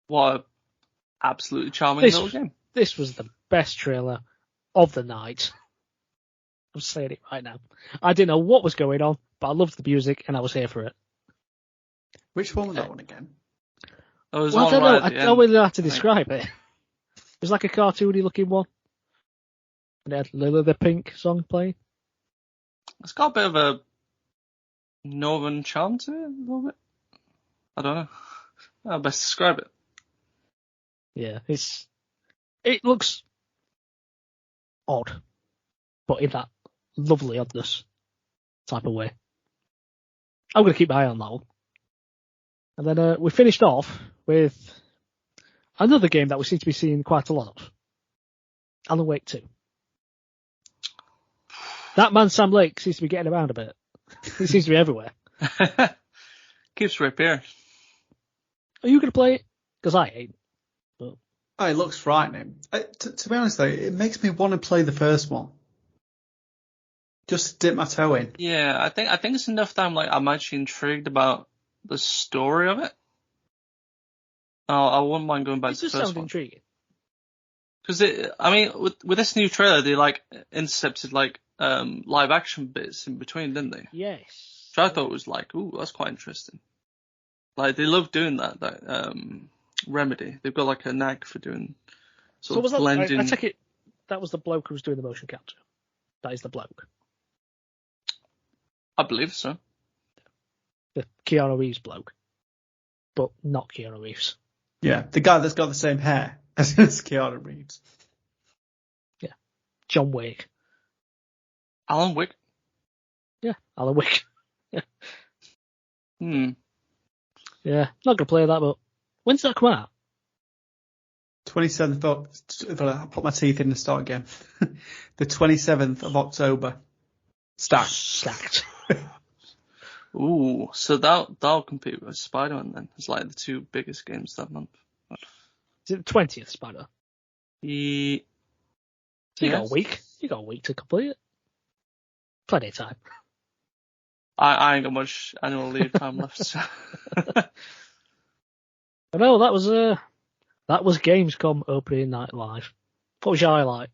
What a absolutely charming little game. This was the best trailer of the night. I'm saying it right now. I didn't know what was going on, but I loved the music and I was here for it. Which one was that one again? I don't know. I don't really know how to describe it. It was like a cartoony looking one. And it had Lily the Pink song playing. It's got a bit of a northern charm to it, a little bit. I don't know. I'll best describe it. Yeah, it looks odd, but in that lovely oddness type of way. I'm going to keep my eye on that one. And then we finished off with another game that we seem to be seeing quite a lot of. Alan Wake 2. That man Sam Lake seems to be getting around a bit. He seems to be everywhere. Keeps right here. Are you going to play it? Because I ain't. But... Oh, it looks frightening. To be honest, though, it makes me want to play the first one. Just dip my toe in. Yeah, I think it's enough that I'm actually intrigued about the story of it. I wouldn't mind going back to the first one. It just sounds intriguing. Because with this new trailer, they intercepted live action bits in between, didn't they? Yes. Which I thought was ooh, that's quite interesting. They love doing that Remedy. They've got a knack for doing sort of blending. I take it that was the bloke who was doing the motion capture. That is the bloke. I believe so. The Keanu Reeves bloke. But not Keanu Reeves. Yeah, the guy that's got the same hair as Keanu Reeves. Yeah. John Wick. Alan Wick? Yeah, Alan Wick. Yeah. Yeah, not going to play that, but when's that come out? 27th I'll put my teeth in and start again. The 27th of October. Stacked. Ooh, so that'll compete with Spider-Man then. It's the two biggest games that month. Is it the 20th, Spider? You got a week. You got a week to complete it. Plenty of time. I ain't got much annual leave time left. So. I know that was Gamescom Opening Night Live. What was your highlight?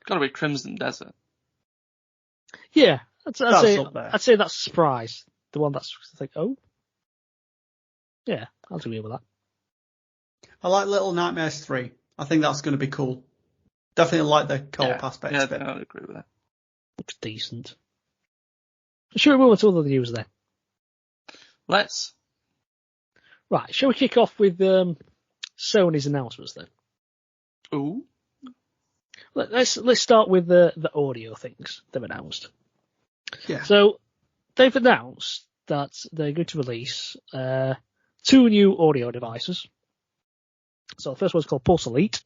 Got to be Crimson Desert. Yeah, I'd say that's surprise. The one that's oh, yeah, I'll agree with that. I like Little Nightmares 3. I think that's going to be cool. Definitely like the co-op aspect of it. Yeah, I would agree with that. Looks decent. Shall we move on to other news then? Let's. Right, shall we kick off with Sony's announcements then? Ooh. Let's start with the audio things they've announced. Yeah. So they've announced that they're going to release 2 new audio devices. So the first one's called Pulse Elite,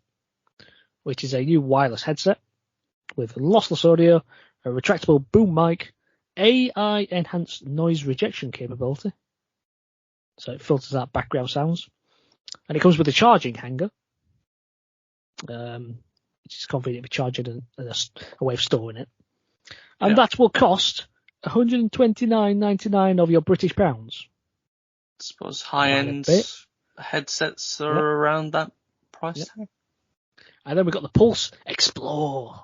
which is a new wireless headset with lossless audio, a retractable boom mic, AI enhanced noise rejection capability. So it filters out background sounds. And it comes with a charging hanger, which is convenient for charging and a way of storing it. And that will cost $129.99 of your British pounds. I suppose high-end headsets are around that price tag. And then we've got the Pulse Explore.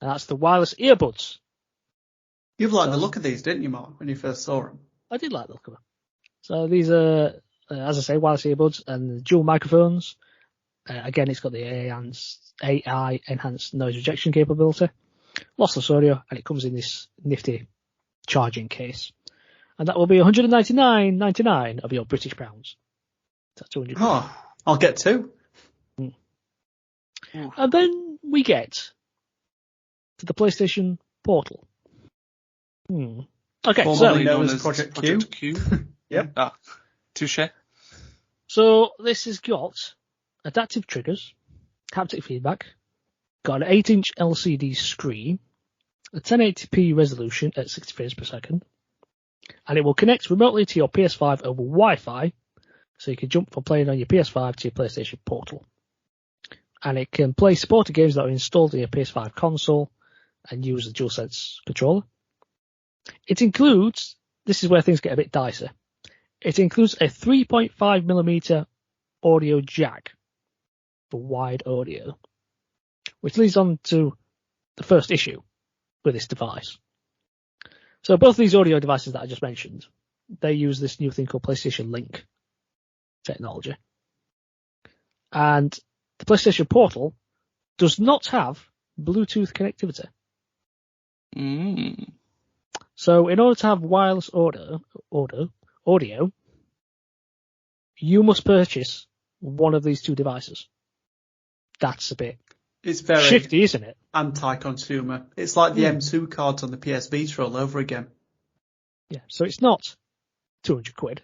And that's the wireless earbuds. You've liked the look of these, didn't you, Mark, when you first saw them? I did like the look of them. So these are, as I say, wireless earbuds and dual microphones. Again, it's got the AI enhanced noise rejection capability, lossless audio, and it comes in this nifty charging case. And that will be $199.99 of your British pounds. That's 200. Oh, I'll get 2. And then we get to the PlayStation Portal. Okay, formerly known as Project Q. Yep. Touche. So this has got adaptive triggers, haptic feedback, got an 8-inch LCD screen, a 1080p resolution at 60 frames per second, and it will connect remotely to your PS5 over Wi-Fi, so you can jump from playing on your PS5 to your PlayStation Portal. And it can play supported games that are installed in your PS5 console and use the DualSense controller. It includes, this is where things get a bit dicey, it includes a 3.5mm audio jack for wide audio, which leads on to the first issue with this device. So both of these audio devices that I just mentioned, they use this new thing called PlayStation Link technology. And the PlayStation Portal does not have Bluetooth connectivity. So in order to have wireless audio, you must purchase one of these 2 devices. That's a bit very shifty, isn't it? Anti-consumer. It's like the M2 cards on the PS Vita all over again. Yeah, so it's not 200 quid.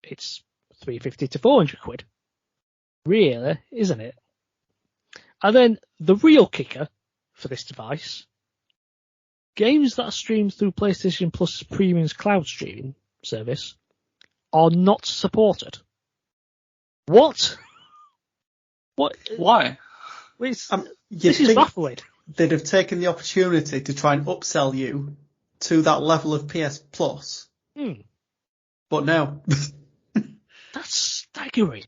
It's 350 to 400 quid. Really, isn't it? And then the real kicker for this device, games that are streamed through PlayStation Plus Premium's cloud streaming service are not supported. What? What? Why? This is baffling. They'd have taken the opportunity to try and upsell you to that level of PS Plus. But no. That's staggering.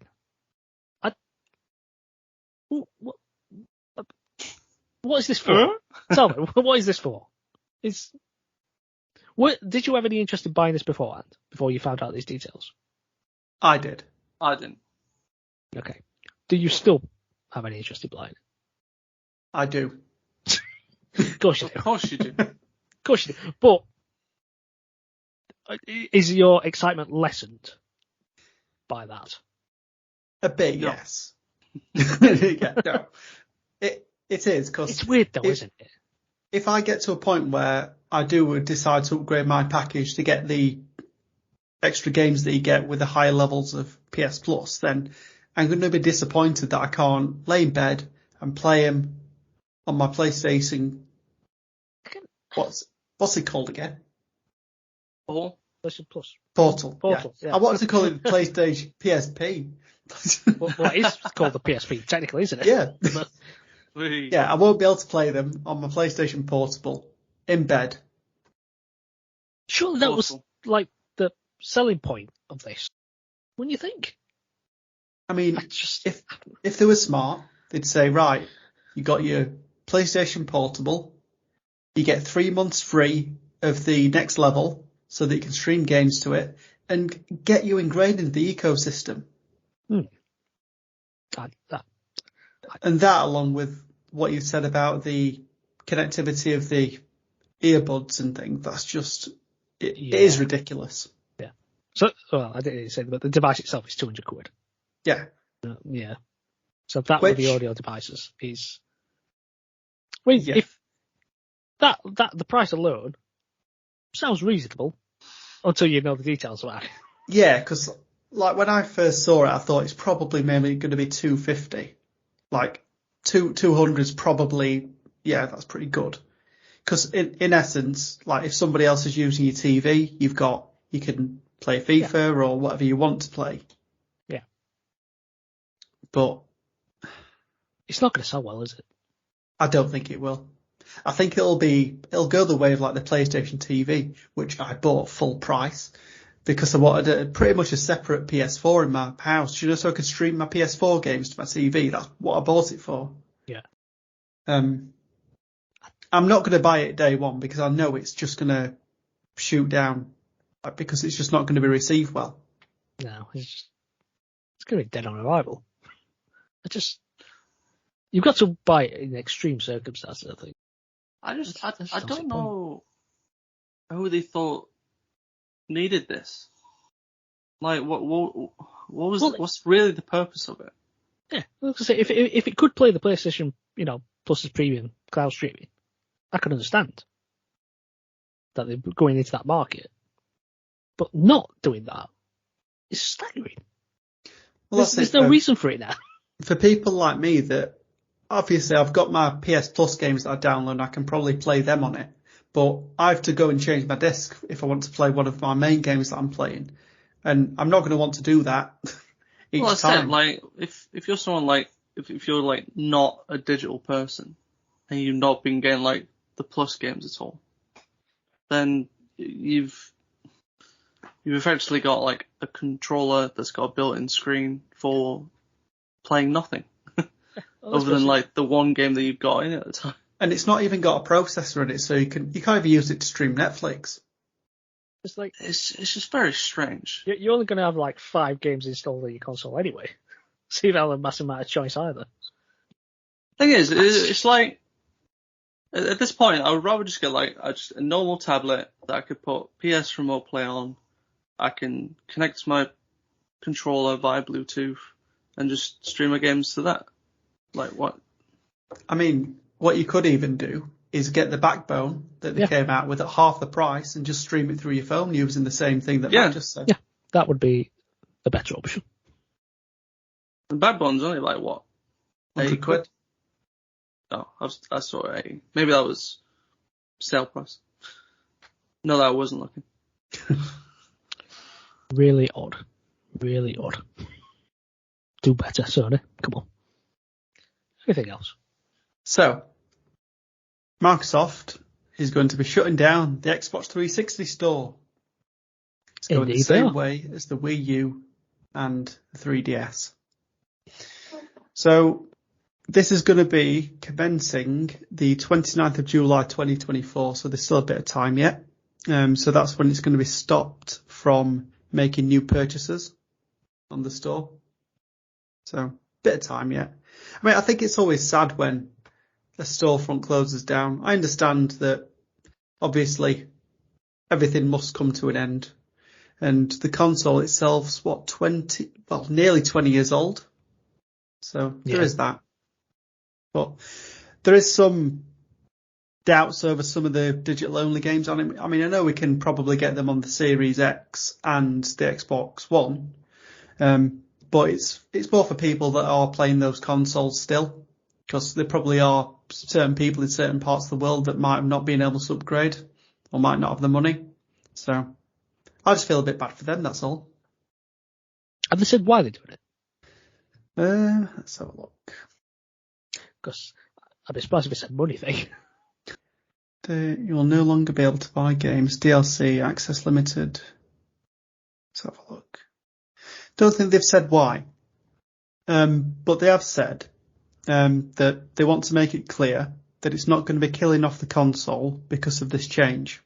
What is this for? Tell me, what is this for? Did you have any interest in buying this beforehand, before you found out these details? I did. I didn't. Okay. Do you still have any interest in buying it? I do. Of course you do. Of course you do. Of course you do. But is your excitement lessened by that? A bit, No. yes. Yeah, no. It is, because it's weird though, isn't it? If I get to a point where I do decide to upgrade my package to get the extra games that you get with the higher levels of PS Plus, then I'm going to be disappointed that I can't lay in bed and play them on my PlayStation. What's it called again? PlayStation Plus. Portal. Yeah. I wanted to call it PlayStation PSP. Well, it is called the PSP, technically, isn't it? Yeah. But, yeah, I won't be able to play them on my PlayStation Portable in bed. surely that was like the selling point of this. Wouldn't you think? I mean, if they were smart, they'd say, right, you got your PlayStation Portable, you get 3 months free of the next level so that you can stream games to it and get you ingrained into the ecosystem. And that, along with what you said about the connectivity of the earbuds and things, that's just, it is ridiculous. Yeah. So, well, I didn't say, but the device itself is £200. Yeah. Yeah. So that with the audio devices is, I mean, if that the price alone sounds reasonable until you know the details about it. Yeah, because like when I first saw it, I thought it's probably maybe going to be $250. Like 200 is probably, that's pretty good. Because in essence, like if somebody else is using your TV, you can play FIFA or whatever you want to play. Yeah. But it's not going to sell well, is it? I don't think it will. I think it'll go the way of like the PlayStation TV, which I bought full price because I wanted pretty much a separate PS4 in my house, so I could stream my PS4 games to my TV. That's what I bought it for. Yeah. I'm not going to buy it day one because I know it's just going to shoot down because it's just not going to be received well. No, it's going to be dead on arrival. You've got to buy it in extreme circumstances, I think. I don't know who they thought needed this. Like, what's really the purpose of it? Yeah, like I say, if it could play the PlayStation, Plus's premium cloud streaming, I can understand that they're going into that market. But not doing that is staggering. Well, there's no reason for it now. For people like me that, obviously I've got my PS Plus games that I download and I can probably play them on it. But I have to go and change my disc if I want to play one of my main games that I'm playing. And I'm not going to want to do that each time. Like, if you're someone like, if you're like not a digital person and you've not been getting like the Plus games at all, then you've effectively got like a controller that's got a built-in screen for playing nothing. Other than like the one game that you've got in it at the time. And it's not even got a processor in it, so you can't even use it to stream Netflix. It's just very strange. You're only going to have like 5 games installed on your console anyway, so you don't have a massive amount of choice either. Thing is, it's like at this point, I would rather just get like just a normal tablet that I could put PS Remote Play on. I can connect to my controller via Bluetooth and just stream my games to that. Like what? I mean, what you could even do is get the backbone that they came out with at half the price and just stream it through your phone using the same thing that Matt just said. Yeah, that would be the better option. The backbone's only like what? £100. Oh, I saw a. Maybe that was sale price. No, that I wasn't looking. Really odd. Really odd. Do better, Sony. Come on. Anything else? So, Microsoft is going to be shutting down the Xbox 360 store. It's going the same way as the Wii U and the 3DS. So, this is going to be commencing the 29th of July 2024, so there's still a bit of time yet. So that's when it's going to be stopped from making new purchases on the store. So, bit of time yet. I mean, I think it's always sad when a storefront closes down. I understand that, obviously, everything must come to an end. And the console itself's, nearly 20 years old. So, there is that. But there is some doubts over some of the digital-only games on it. I mean, I know we can probably get them on the Series X and the Xbox One, but it's more for people that are playing those consoles still, because there probably are certain people in certain parts of the world that might have not been able to upgrade or might not have the money. So I just feel a bit bad for them, that's all. Have they said why they're doing it? Let's have a look. Because I'd be surprised if it said money thing. You'll no longer be able to buy games, DLC, access limited. Let's have a look. Don't think they've said why. But they have said that they want to make it clear that it's not going to be killing off the console because of this change.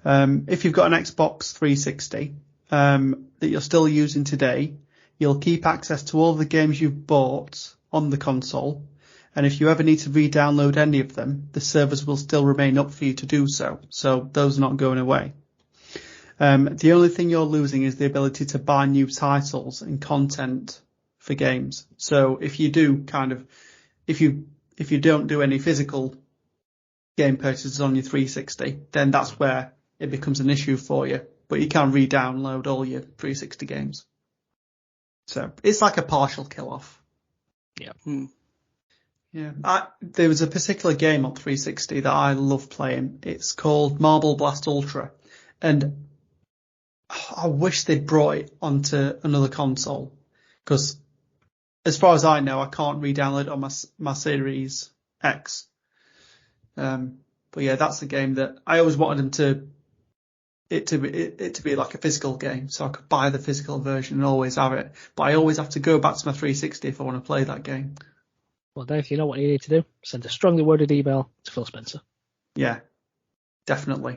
If you've got an Xbox 360 that you're still using today, you'll keep access to all the games you've bought on the console. And if you ever need to re-download any of them, the servers will still remain up for you to do so. So those are not going away. The only thing you're losing is the ability to buy new titles and content for games. So if you do if you don't do any physical game purchases on your 360, then that's where it becomes an issue for you. But you can re-download all your 360 games. So it's like a partial kill-off. Yeah. Yeah, there was a particular game on 360 that I love playing. It's called Marble Blast Ultra, and I wish they'd brought it onto another console, because as far as I know, I can't re-download it on my Series X. But yeah, that's a game that I always wanted it to be like a physical game, so I could buy the physical version and always have it. But I always have to go back to my 360 if I want to play that game. Well, Dave, you know what you need to do? Send a strongly worded email to Phil Spencer. Yeah, definitely.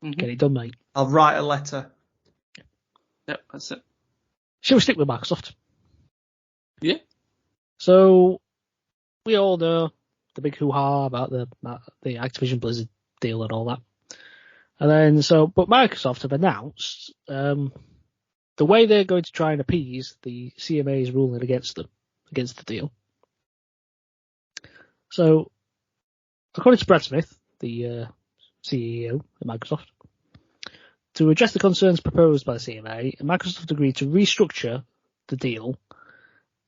Mm-hmm. Get it done, mate. I'll write a letter. Yep, that's it. Shall we stick with Microsoft? Yeah. So, we all know the big hoo-ha about the Activision Blizzard deal and all that. And then, but Microsoft have announced the way they're going to try and appease the CMA's ruling against the deal. So, according to Brad Smith, the CEO of Microsoft, to address the concerns proposed by the CMA, Microsoft agreed to restructure the deal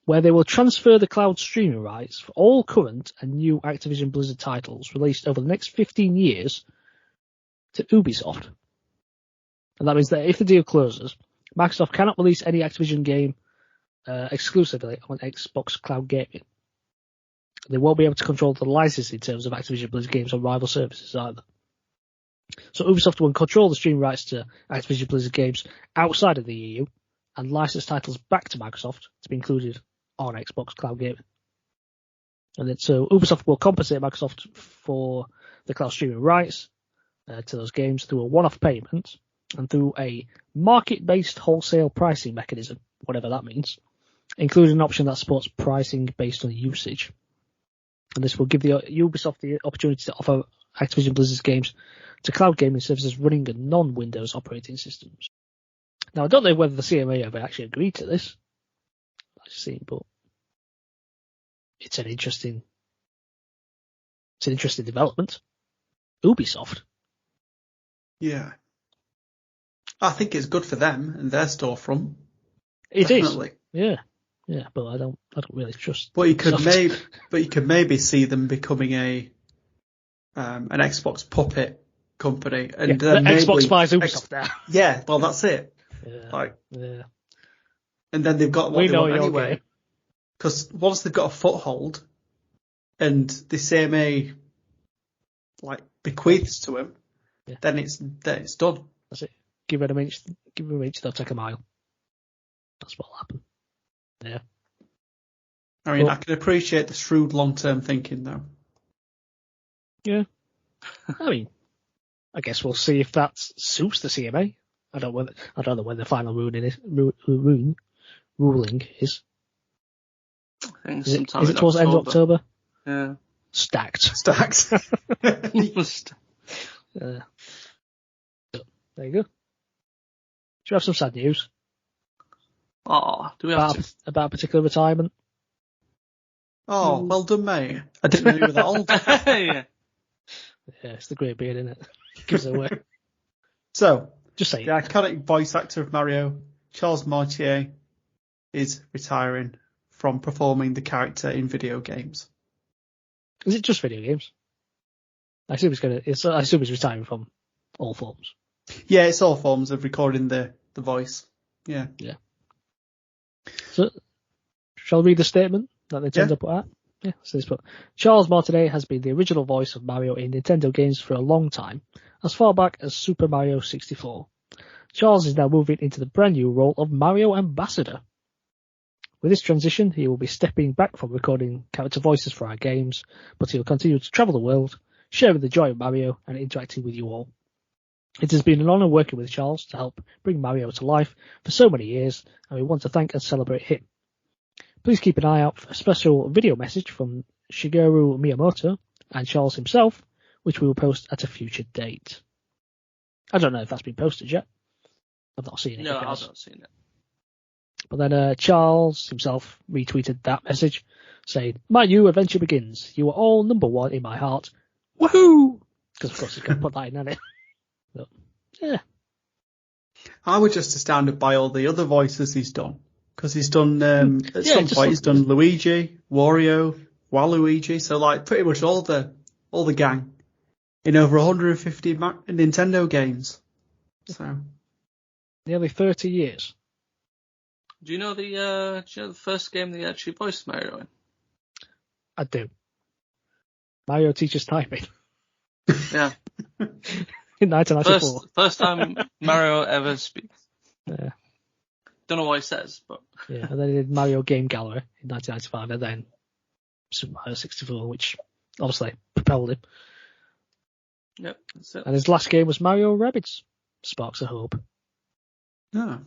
where they will transfer the cloud streaming rights for all current and new Activision Blizzard titles released over the next 15 years to Ubisoft. And that means that if the deal closes, Microsoft cannot release any Activision game exclusively on Xbox Cloud Gaming. They won't be able to control the license in terms of Activision Blizzard games on rival services either. So Ubisoft will control the streaming rights to Activision Blizzard games outside of the EU and license titles back to Microsoft to be included on Xbox Cloud Gaming. And then, so Ubisoft will compensate Microsoft for the cloud streaming rights to those games through a one-off payment and through a market-based wholesale pricing mechanism, whatever that means, including an option that supports pricing based on usage. And this will give the Ubisoft the opportunity to offer Activision Blizzard's games to cloud gaming services running on non-Windows operating systems. Now, I don't know whether the CMA ever actually agreed to this, but it's an interesting development. Ubisoft. Yeah. I think it's good for them and their storefront. It Definitely. is. Yeah. Yeah, but I don't really trust. But you could maybe see them becoming an Xbox puppet company, and then maybe Xbox buys Ubisoft now. Yeah, well, that's it. Yeah. And then they've got what they want anyway. Because once they've got a foothold, and the CMA bequeaths to him, then it's done. That's it. Give it an inch, they'll take a mile. That's what'll happen. Yeah. I mean, I can appreciate the shrewd long-term thinking, though. Yeah. I mean, I guess we'll see if that suits the CMA. I don't know when the final ruling is. I think Is sometime it towards the end of October? Yeah. Stacked. There you go. Do you have some sad news? Oh, do we have about a particular retirement? Oh, well done, mate. I didn't know you were that old. Yeah. Yeah, it's the great beard, isn't it? Gives it away. So, just say the iconic voice actor of Mario, Charles Martinet, is retiring from performing the character in video games. Is it just video games? I assume he's retiring from all forms. Yeah, it's all forms of recording the voice. Yeah. Yeah. So, shall I read the statement that Nintendo put out? Yeah, so this put, Charles Martinet has been the original voice of Mario in Nintendo games for a long time, as far back as Super Mario 64. Charles is now moving into the brand new role of Mario Ambassador. With this transition, he will be stepping back from recording character voices for our games, but he will continue to travel the world, sharing the joy of Mario and interacting with you all. It has been an honour working with Charles to help bring Mario to life for so many years, and we want to thank and celebrate him. Please keep an eye out for a special video message from Shigeru Miyamoto and Charles himself, which we will post at a future date. I don't know if that's been posted yet. I've not seen it. No, I've not seen it. But then Charles himself retweeted that message, saying, "My new adventure begins. You are all number one in my heart. Woohoo!" Because of course he's going to put that in, hasn't it? But, yeah. I was just astounded by all the other voices he's done. Because he's done, at some point, he's done Luigi, Wario, Waluigi, so pretty much all the gang in over 150 Nintendo games. So. Nearly 30 years. Do you know the first game they actually voiced Mario in? I do. Mario Teaches Typing. Yeah. In 1994. First time Mario ever speaks. Yeah. Don't know what he says, but yeah. And then he did Mario Game Gallery in 1995, and then Super Mario 64, which obviously propelled him. Yep, that's it. And his last game was Mario Rabbids Sparks of Hope. Yeah.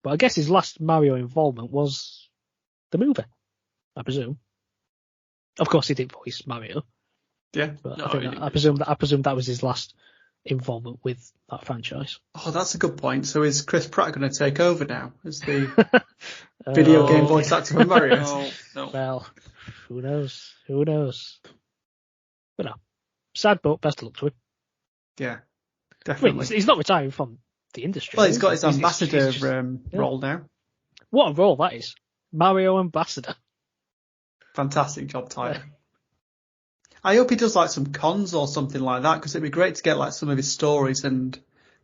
But I guess his last Mario involvement was the movie, I presume. Of course, he didn't voice Mario. Yeah. But No, I presume that was his last involvement with that franchise. Oh, that's a good point. So is Chris Pratt going to take over now as the video game voice actor for Mario? No. Well, who knows? Who knows? But no. Sad, but best of luck to him. Yeah, definitely. I mean, he's not retiring from the industry. Well, he's got his ambassador just, role now. What a role that is. Mario Ambassador. Fantastic job title. Yeah. I hope he does some cons or something like that, because it'd be great to get some of his stories and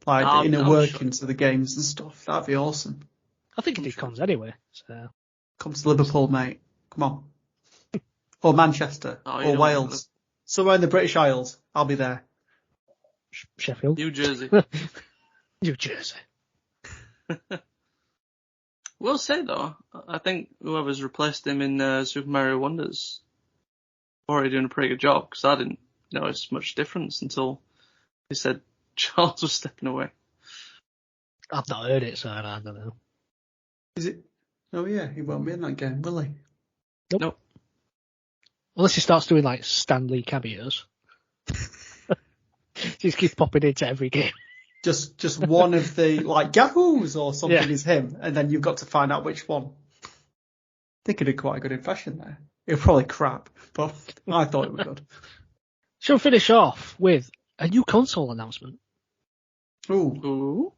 inner workings of the games and stuff. That'd be awesome. I think he did cons anyway. So. Come to Liverpool, mate. Come on. Or Manchester. Or Wales. Somewhere in the British Isles. I'll be there. Sheffield. New Jersey. New Jersey. We'll say though, I think whoever's replaced him in Super Mario Wonders already doing a pretty good job, because I didn't notice much difference until he said Charles was stepping away. I've not heard it, so I don't know. Is it? Oh yeah, he won't be in that game, will he? Nope. Unless he starts doing Stan Lee cameos. He just keeps popping into every game. Just one of the Yahoos or something is him, and then you've got to find out which one. I think he did quite a good impression there. It was probably crap, but I thought it was good. Shall we finish off with a new console announcement? Ooh.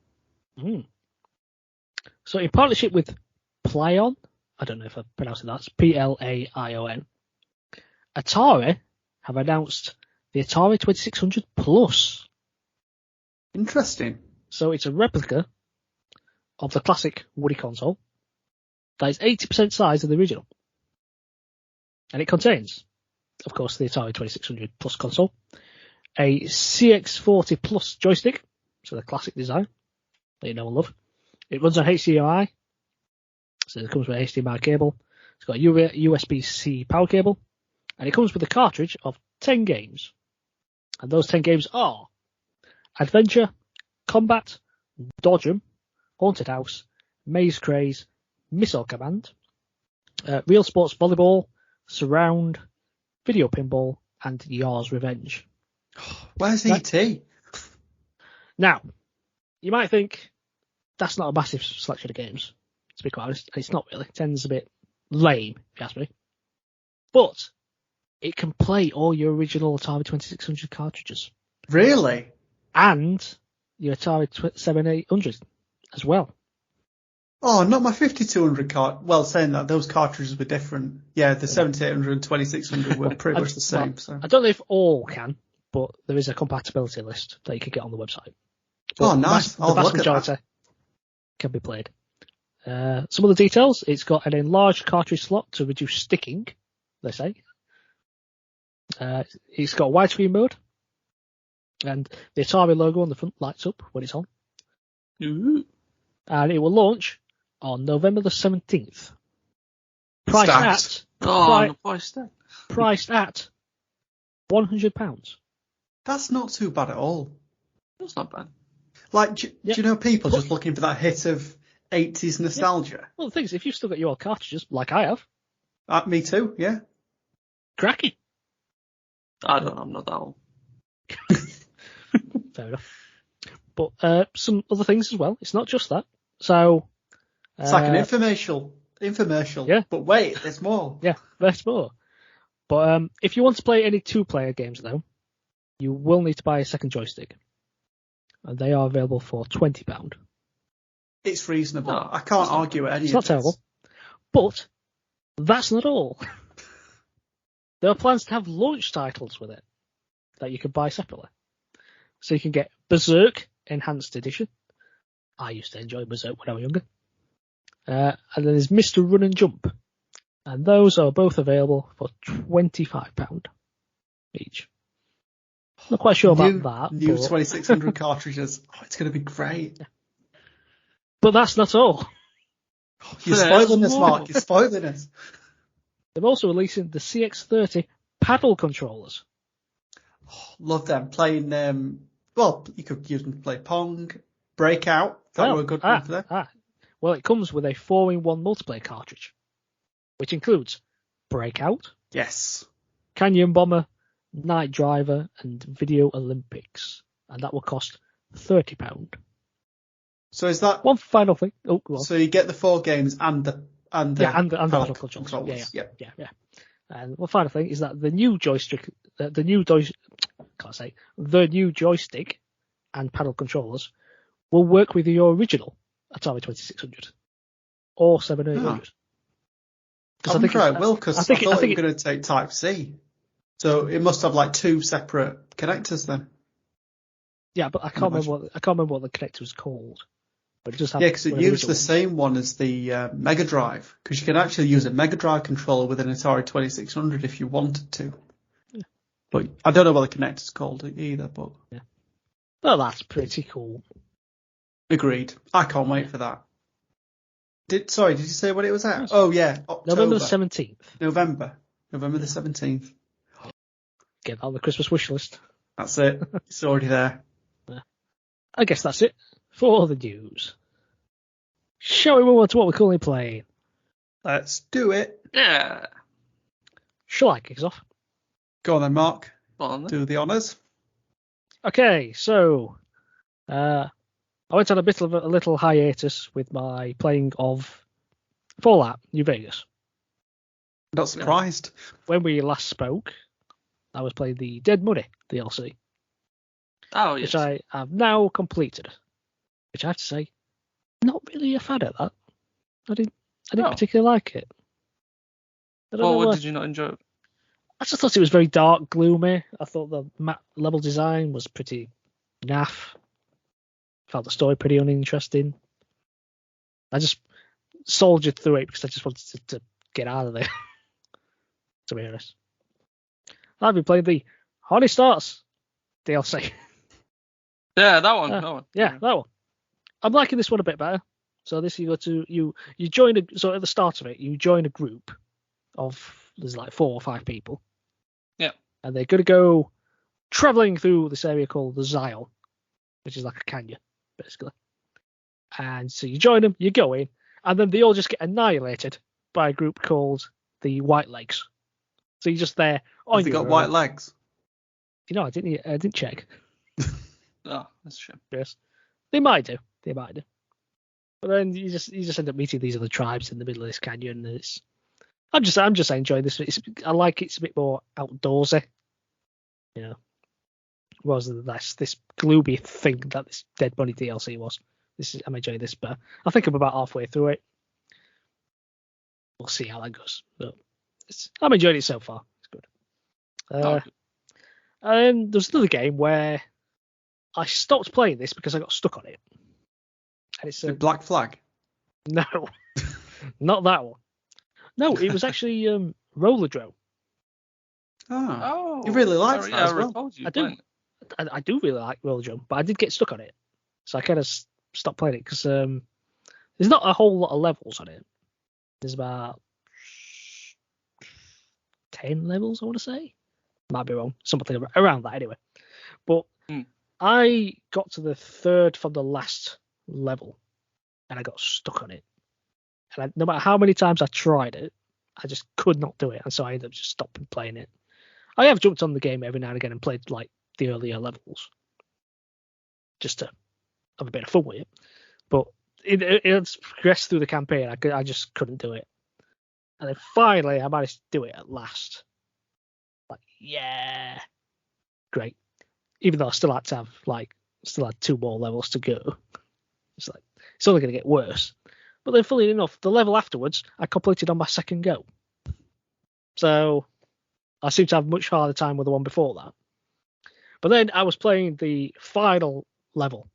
So in partnership with Plaion, I don't know if I'm pronouncing that. It's PLAION. Atari have announced the Atari 2600 Plus. Interesting. So it's a replica of the classic Woody console that is 80% size of the original. And it contains, of course, the Atari 2600 Plus console, a CX40 Plus joystick, so the classic design that you know and love. It runs on HDMI, so it comes with an HDMI cable. It's got a USB-C power cable, and it comes with a cartridge of 10 games. And those 10 games are Adventure, Combat, Dodge 'em, Haunted House, Maze Craze, Missile Command, Real Sports Volleyball, Surround, Video Pinball, and Yar's Revenge. Where's E.T.? Now, you might think that's not a massive selection of games, to be quite honest. It's not really. 10's a bit lame, if you ask me. But it can play all your original Atari 2600 cartridges. Really? And your Atari 7800 as well. Oh, not my 5200 card. Well, saying that, those cartridges were different. Yeah, the 7800 and 2600 were pretty much the same. Well, so I don't know if all can, but there is a compatibility list that you can get on the website. But nice. The vast majority can be played. Some of the details, it's got an enlarged cartridge slot to reduce sticking, they say. It's got widescreen mode, and the Atari logo on the front lights up when it's on. Ooh. And it will launch on November the 17th. Priced at £100. That's not too bad at all. That's not bad. Like, do you know people just looking for that hit of 80s nostalgia? Yeah. Well, the thing is, if you've still got your old cartridges, like I have. Me too, yeah. Cracking. I don't know, I'm not that old. Fair enough. But some other things as well. It's not just that. So it's like an infomercial. Yeah. But wait, there's more. Yeah, there's more. But if you want to play any two-player games, though, you will need to buy a second joystick. And they are available for £20. It's reasonable. I can't argue at any of this. It's not terrible. But that's not all. There are plans to have launch titles with it that you can buy separately. So you can get Berserk Enhanced Edition. I used to enjoy Berserk when I was younger. And then there's Mr. Run and Jump. And those are both available for £25 each. Not quite sure about that. New 2600 cartridges. Oh, it's going to be great. Yeah. But that's not all. You're spoiling us, Mark. You're spoiling us. They're also releasing the CX30 paddle controllers. Oh, love them. Playing well, you could use them to play Pong, Breakout. That were a good one for them. Well, it comes with a 4-in-1 multiplayer cartridge, which includes Breakout, yes, Canyon Bomber, Night Driver, and Video Olympics, and that will cost £30. So is that one final thing? Oh, go on. So you get the 4 games and the paddle controllers. Yeah. And one final thing is that the new joystick, the new joystick and paddle controllers will work with your original Atari 2600 or 7800. I think it will, because I thought it was going to take Type C. So it must have like 2 separate connectors then. Yeah, but I can't remember what the connector was called. But it just because it used the same one as the Mega Drive, because you can actually use a Mega Drive controller with an Atari 2600 if you wanted to. Yeah. But I don't know what the connector's called either. But yeah, well, that's pretty cool. Agreed. I can't wait for that. Did you say what it was at? Oh yeah, October. November the 17th. November the 17th. Get that on the Christmas wish list. That's it. It's already there. Yeah. I guess that's it for the news. Shall we move on to what we're currently playing? Let's do it. Yeah. Shall I kick us off? Go on then, Mark. Go on then. Do the honours. Okay, so I went on a bit of a little hiatus with my playing of Fallout New Vegas. Not surprised. When we last spoke, I was playing the Dead Money DLC. Oh, yes. Which I have now completed. Which I have to say, not really a fan of that. I I didn't particularly like it. What did you not enjoy? I just thought it was very dark, gloomy. I thought the map level design was pretty naff. Felt the story pretty uninteresting. I just soldiered through it because I just wanted to get out of there. To be honest. I've been playing the Honey Stars DLC. Yeah, that one. Yeah, that one. I'm liking this one a bit better. So this you join so at the start of it you join a group of there's like 4 or 5 people. Yeah. And they're gonna go travelling through this area called the Zyle, which is like a canyon, basically. And so you join them, you go in, and then they all just get annihilated by a group called the White Legs. So you're just there. Have they got white legs? You know, I didn't check. Oh, that's true. Yes, they might do. But then you just end up meeting these other tribes in the middle of this canyon. And I'm just enjoying this. I like it's a bit more outdoorsy, you know, rather than this gloomy thing that this Dead Bunny DLC was. I'm enjoying this, but I think I'm about halfway through it. We'll see how that goes. But I'm enjoying it so far. It's good. And there's another game where I stopped playing this because I got stuck on it. And it's the Black Flag. No, not that one. No, it was actually Rollerdrome. Oh, you really liked that as well. I do really like Rollerdrome, but I did get stuck on it, so I kind of stopped playing it because there's not a whole lot of levels on it. There's about 10 levels, I want to say. Might be wrong, something around that anyway. But I got to the 3rd from the last level, and I got stuck on it. And no matter how many times I tried it, I just could not do it, and so I ended up just stopping playing it. I have jumped on the game every now and again and played like the earlier levels, just to have a bit of fun with it. But it's progressed through the campaign. I just couldn't do it, and then finally I managed to do it at last. Like, yeah, great. Even though I still had 2 more levels to go. It's like it's only going to get worse. But then, funnily enough, the level afterwards I completed on my 2nd go. So I seem to have much harder time with the one before that. But then I was playing the final level,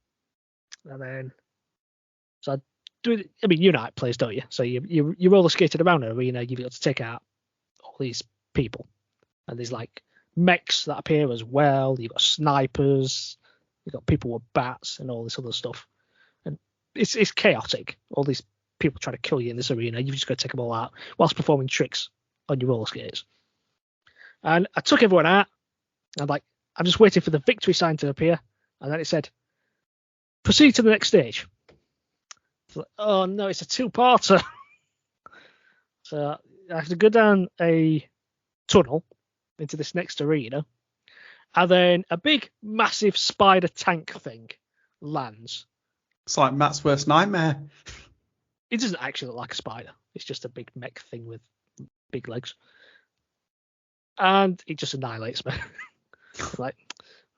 and then you know how it plays, don't you? So you roller skated around an arena. You've got to take out all these people, and there's like mechs that appear as well. You've got snipers. You've got people with bats and all this other stuff. And it's chaotic. All these people trying to kill you in this arena. You've just got to take them all out whilst performing tricks on your roller skates. And I took everyone out. And I'm just waiting for the victory sign to appear. And then it said, proceed to the next stage. Like, oh no, it's a 2-parter. So I have to go down a tunnel into this next arena. And then a big, massive spider tank thing lands. It's like Matt's worst nightmare. It doesn't actually look like a spider. It's just a big mech thing with big legs. And it just annihilates me. Like,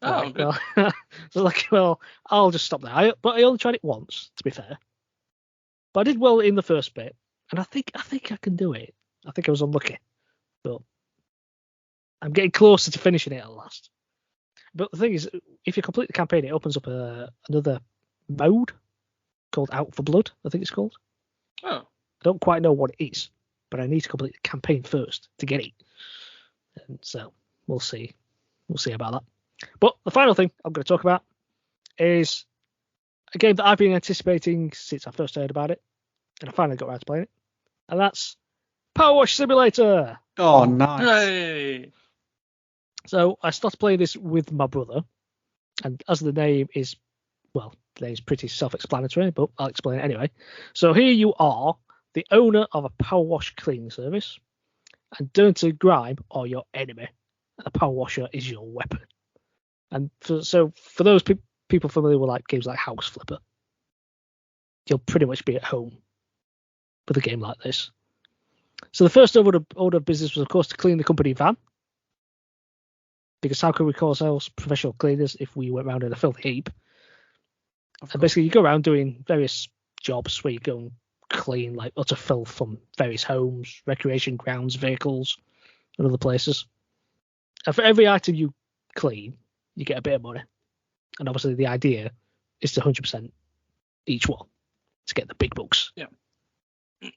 well, I'll just stop there. But I only tried it once, to be fair. But I did well in the first bit, and I think I can do it. I think I was unlucky, but I'm getting closer to finishing it at last. But the thing is, if you complete the campaign, it opens up another mode called Out for Blood, I think it's called. Oh. I don't quite know what it is, but I need to complete the campaign first to get it. And so we'll see. We'll see about that. But the final thing I'm going to talk about is a game that I've been anticipating since I first heard about it, and I finally got around to playing it, and that's Power Wash Simulator. Oh, nice. Hey. So I started playing this with my brother, and as the name is, well, the name's pretty self-explanatory, but I'll explain it anyway. So here you are, the owner of a power wash cleaning service, and dirty grime are your enemy, and the power washer is your weapon. And for those people familiar with like games like House Flipper, you'll pretty much be at home with a game like this. So the first order of business was, of course, to clean the company van. Because how could we call ourselves professional cleaners if we went around in a filthy heap? And basically, you go around doing various jobs where you go and clean like utter filth from various homes, recreation grounds, vehicles, and other places. And for every item you clean, you get a bit of money. And obviously the idea is to 100% each one to get the big bucks. Yeah.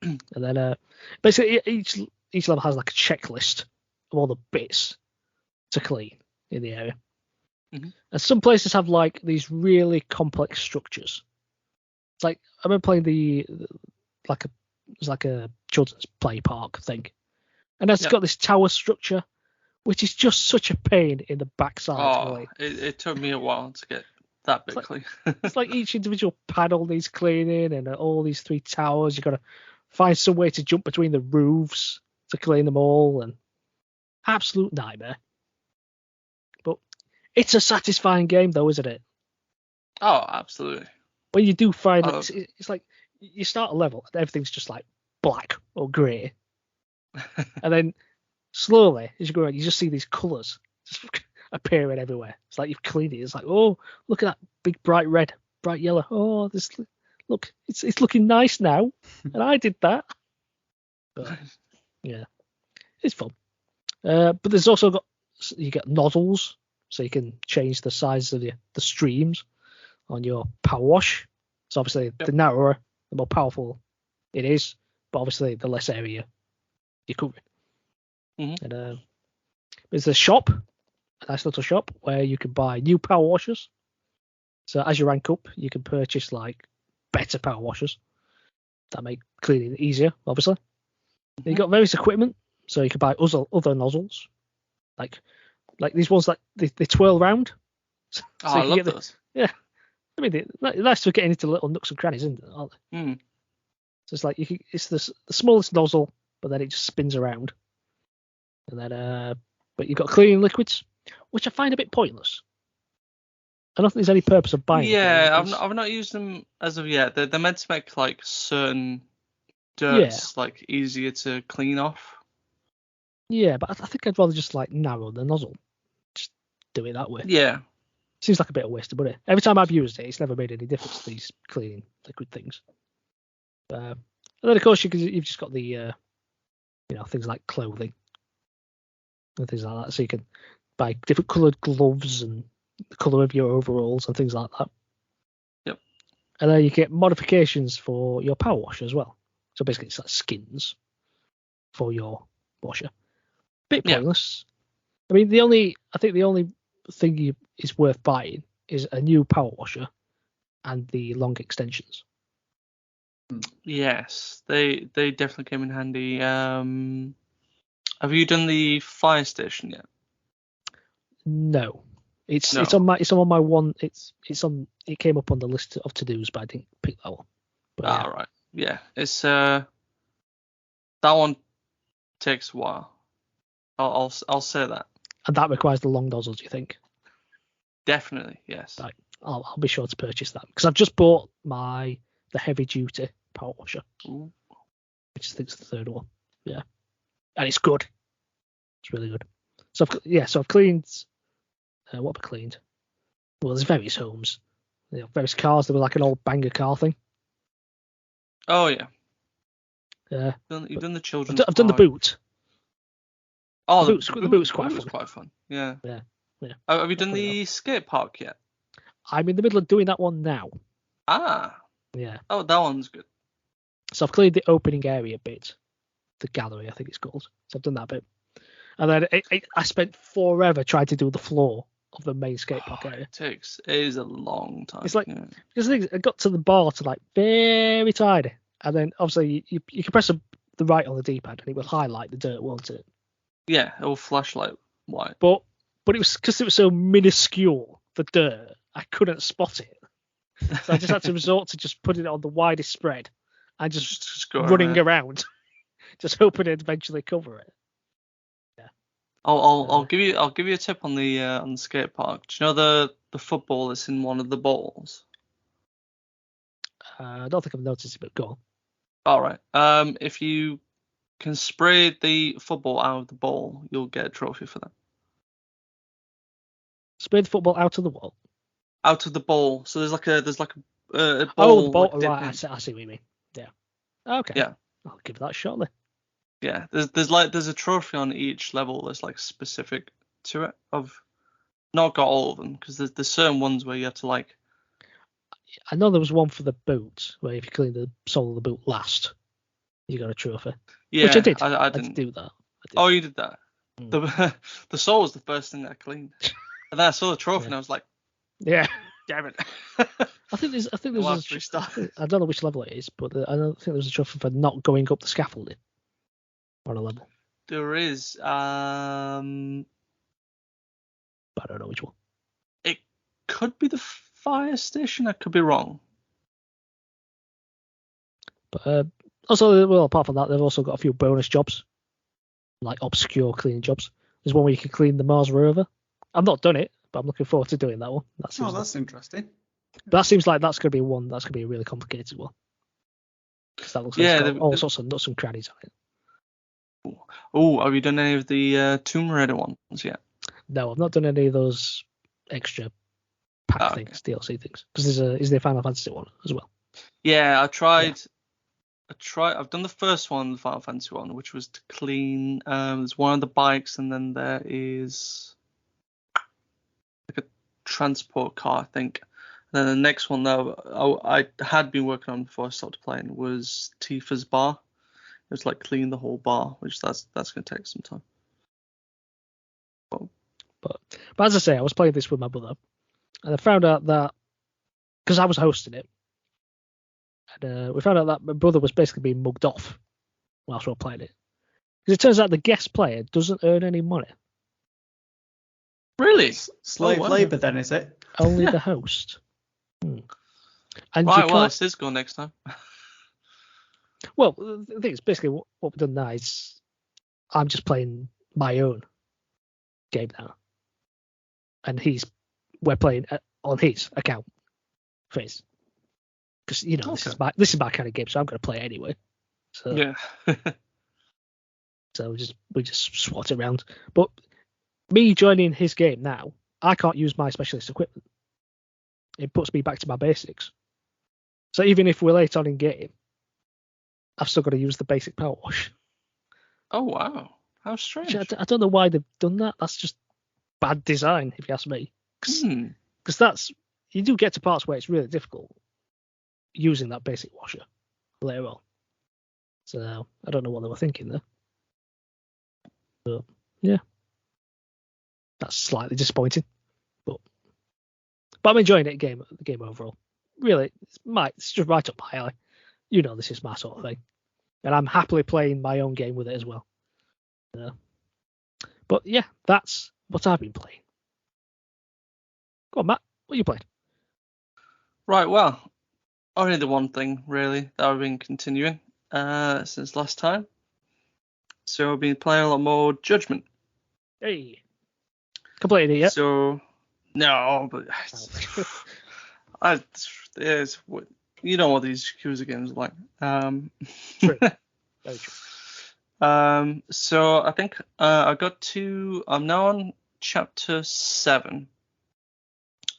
And then basically each level has like a checklist of all the bits to clean in the area. Mm-hmm. And some places have like these really complex structures. It's like I remember playing it was like a children's play park thing, and it's got this tower structure, which is just such a pain in the backside. Oh, it took me a while to get that bit clean. It's like each individual panel needs cleaning, and all these 3 towers. You've got to find some way to jump between the roofs to clean them all, and absolute nightmare. But it's a satisfying game, though, isn't it? Oh, absolutely. When you do find it's like you start a level and everything's just like black or grey, and then slowly as you go around, you just see these colours just appearing everywhere. It's like you've cleaned it. It's like, oh, look at that big bright red, bright yellow. Oh, it's looking nice now, and I did that. But, yeah, it's fun. But there's also you get nozzles, so you can change the size of the streams on your power wash. So obviously the narrower, the more powerful it is, but obviously the less area you're covering. Mm-hmm. And there's a shop, a nice little shop where you can buy new power washers. So as you rank up, you can purchase like better power washers that make cleaning easier, obviously. Mm-hmm. You've got various equipment, so you can buy other nozzles, like these ones that they twirl round. So I love those. Yeah. I mean, they're nice for getting into little nooks and crannies, isn't it? Aren't they? Mm. So it's like it's the smallest nozzle, but then it just spins around. And then, but you've got cleaning liquids, which I find a bit pointless. I don't think there's any purpose of buying. Yeah, I've not used them as of yet. They're meant to make like certain dirts like easier to clean off. Yeah, but I think I'd rather just like narrow the nozzle, just do it that way. Yeah. Seems like a bit of waste of money. Every time I've used it, it's never made any difference to these cleaning liquid things. And then, of course, you've just got the, things like clothing and things like that. So you can buy different coloured gloves and the colour of your overalls and things like that. Yep. And then you get modifications for your power washer as well. So basically, it's like skins for your washer. Bit pointless. I mean, the only thing is worth buying is a new power washer and the long extensions. Yes, they definitely came in handy. Have you done the fire station yet? No. It's on my one. It came up on the list of to dos, but I didn't pick that one. But, right. Yeah, it's that one takes a while. I'll say that. And that requires the long nozzle, do you think? Definitely, yes. Right. I'll be sure to purchase that because I've just bought the heavy duty power washer, which I think is the third one. Yeah, and it's good. It's really good. So I've cleaned. What have I cleaned? Well, there's various homes, various cars. There was like an old banger car thing. Oh yeah. Yeah. You've done the children's. I've done the boot. Oh, the boot's quite fun. Yeah. Yeah. Yeah. Have you done the skate park yet? I'm in the middle of doing that one now. Ah. Yeah. Oh, that one's good. So I've cleared the opening area bit, the gallery, I think it's called. So I've done that bit, and then I spent forever trying to do the floor of the main skate park area. It is a long time. It's like because I got to the bar to like very tiny, and then obviously you can press the right on the D-pad and it will highlight the dirt, won't it? Yeah, it will flash like white. But it was because it was so minuscule, the dirt, I couldn't spot it. So I just had to resort to just putting it on the widest spread and just running around, just hoping it'd eventually cover it. Yeah. I'll give you a tip on the skate park. Do you know the football that's in one of the balls? I don't think I've noticed it, but go on. All right. If you can spray the football out of the ball, you'll get a trophy for that. Spray the football out of the wall. Out of the ball. So there's like a ball. Oh, the ball. like Right, I see what you mean. Yeah. Okay. Yeah. I'll give that a shot then. Yeah, there's a trophy on each level that's like specific to it. I've not got all of them because there's certain ones where you have to like. I know there was one for the boot where if you clean the sole of the boot last, you got a trophy. Yeah, which I did. I did do that. Oh, you did that. Mm. The sole was the first thing that I cleaned, and then I saw the trophy and I was like, yeah, damn it. I think there's I don't know which level it is, but I don't think there's a trophy for not going up the scaffolding on a level. There is. But I don't know which one. It could be the fire station. I could be wrong. But also, well, apart from that, they've also got a few bonus jobs, like obscure cleaning jobs. There's one where you can clean the Mars rover. I've not done it, but I'm looking forward to doing that one. That's interesting. But that seems like that's going to be one that's going to be a really complicated one. Because that looks like it's got all sorts of nuts and crannies on it. Oh, have you done any of the Tomb Raider ones yet? No, I've not done any of those extra pack things, DLC things. Because is there a Final Fantasy one as well? Yeah, I've done the first one, the Final Fantasy one, which was to clean. There's one of the bikes, and then there is like a transport car, I think. And then the next one, though, I had been working on before I stopped playing, was Tifa's bar. It was like clean the whole bar, which that's going to take some time. But as I say, I was playing this with my brother, and I found out that because I was hosting it, and we found out that my brother was basically being mugged off whilst we were playing it. Because it turns out the guest player doesn't earn any money. Really? Slave labour then, is it? Only the host. And right, well, it's his go next time. Well, the thing is, basically what we've done now is I'm just playing my own game now. And we're playing on his account for his. Because, this is my kind of game, so I'm going to play it anyway. So, yeah. So we just swat it around. But me joining his game now, I can't use my specialist equipment. It puts me back to my basics. So even if we're late on in game, I've still got to use the basic power wash. Oh, wow. How strange. I don't know why they've done that. That's just bad design, if you ask me. Because you do get to parts where it's really difficult using that basic washer later on. So I don't know what they were thinking there. But yeah, that's slightly disappointing. But I'm enjoying the game overall. Really, it's just right up my alley. This is my sort of thing, and I'm happily playing my own game with it as well. But yeah, that's what I've been playing. Go on, Matt. What are you playing? Right, well, only the one thing really that I've been continuing since last time. So I've been playing a lot more Judgment. Hey, completed it yet? So no, but you know what these Yakuza games are like. True. Very true. So I think I'm now on chapter 7.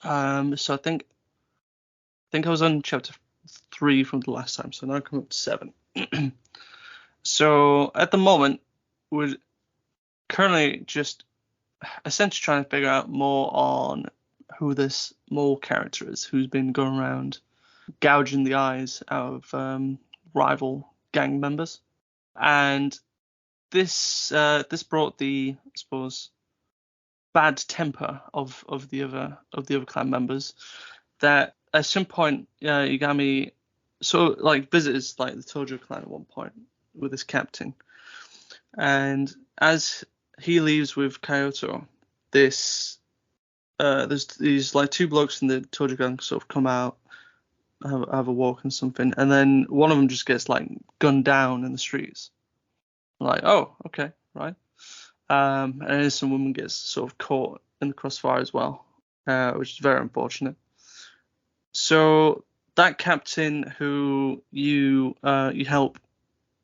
So I think I was on chapter 3 from the last time, so now I come up to 7. So at the moment, we're currently just essentially trying to figure out more on who this mole character is, who's been going around gouging the eyes out of rival gang members. And this brought the, I suppose, bad temper of the other clan members, that at some point Yagami visits like the Tojo clan at one point with his captain, and as he leaves with Kyoto, there's these like two blokes in the Tojo gang sort of come out, have a walk and something, and then one of them just gets like gunned down in the streets. I'm like, oh, okay, right. And then some woman gets sort of caught in the crossfire as well, which is very unfortunate. So that captain who you help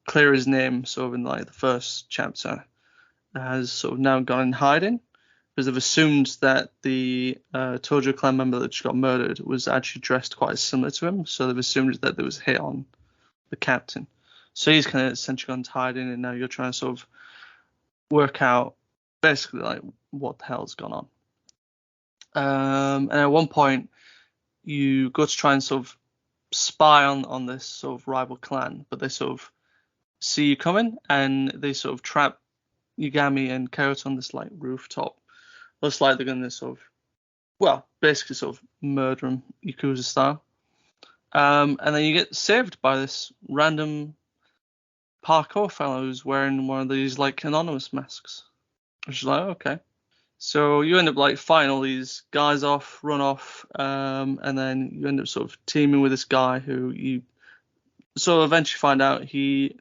clear his name sort of in like the first chapter has sort of now gone in hiding, because they've assumed that the Tojo clan member that just got murdered was actually dressed quite similar to him, so they've assumed that there was a hit on the captain. So he's kind of essentially gone to hiding, and now you're trying to sort of work out basically like what the hell's gone on. And at one point, you go to try and sort of spy on this sort of rival clan, but they sort of see you coming, and they sort of trap Yagami and Kyoto on this like rooftop. Looks like they're going to sort of, well, basically sort of murder him, Yakuza style. And then you get saved by this random parkour fellow who's wearing one of these like anonymous masks. Which is like, okay. So you end up like fighting all these guys off, run off, and then you end up sort of teaming with this guy who you sort of eventually find out he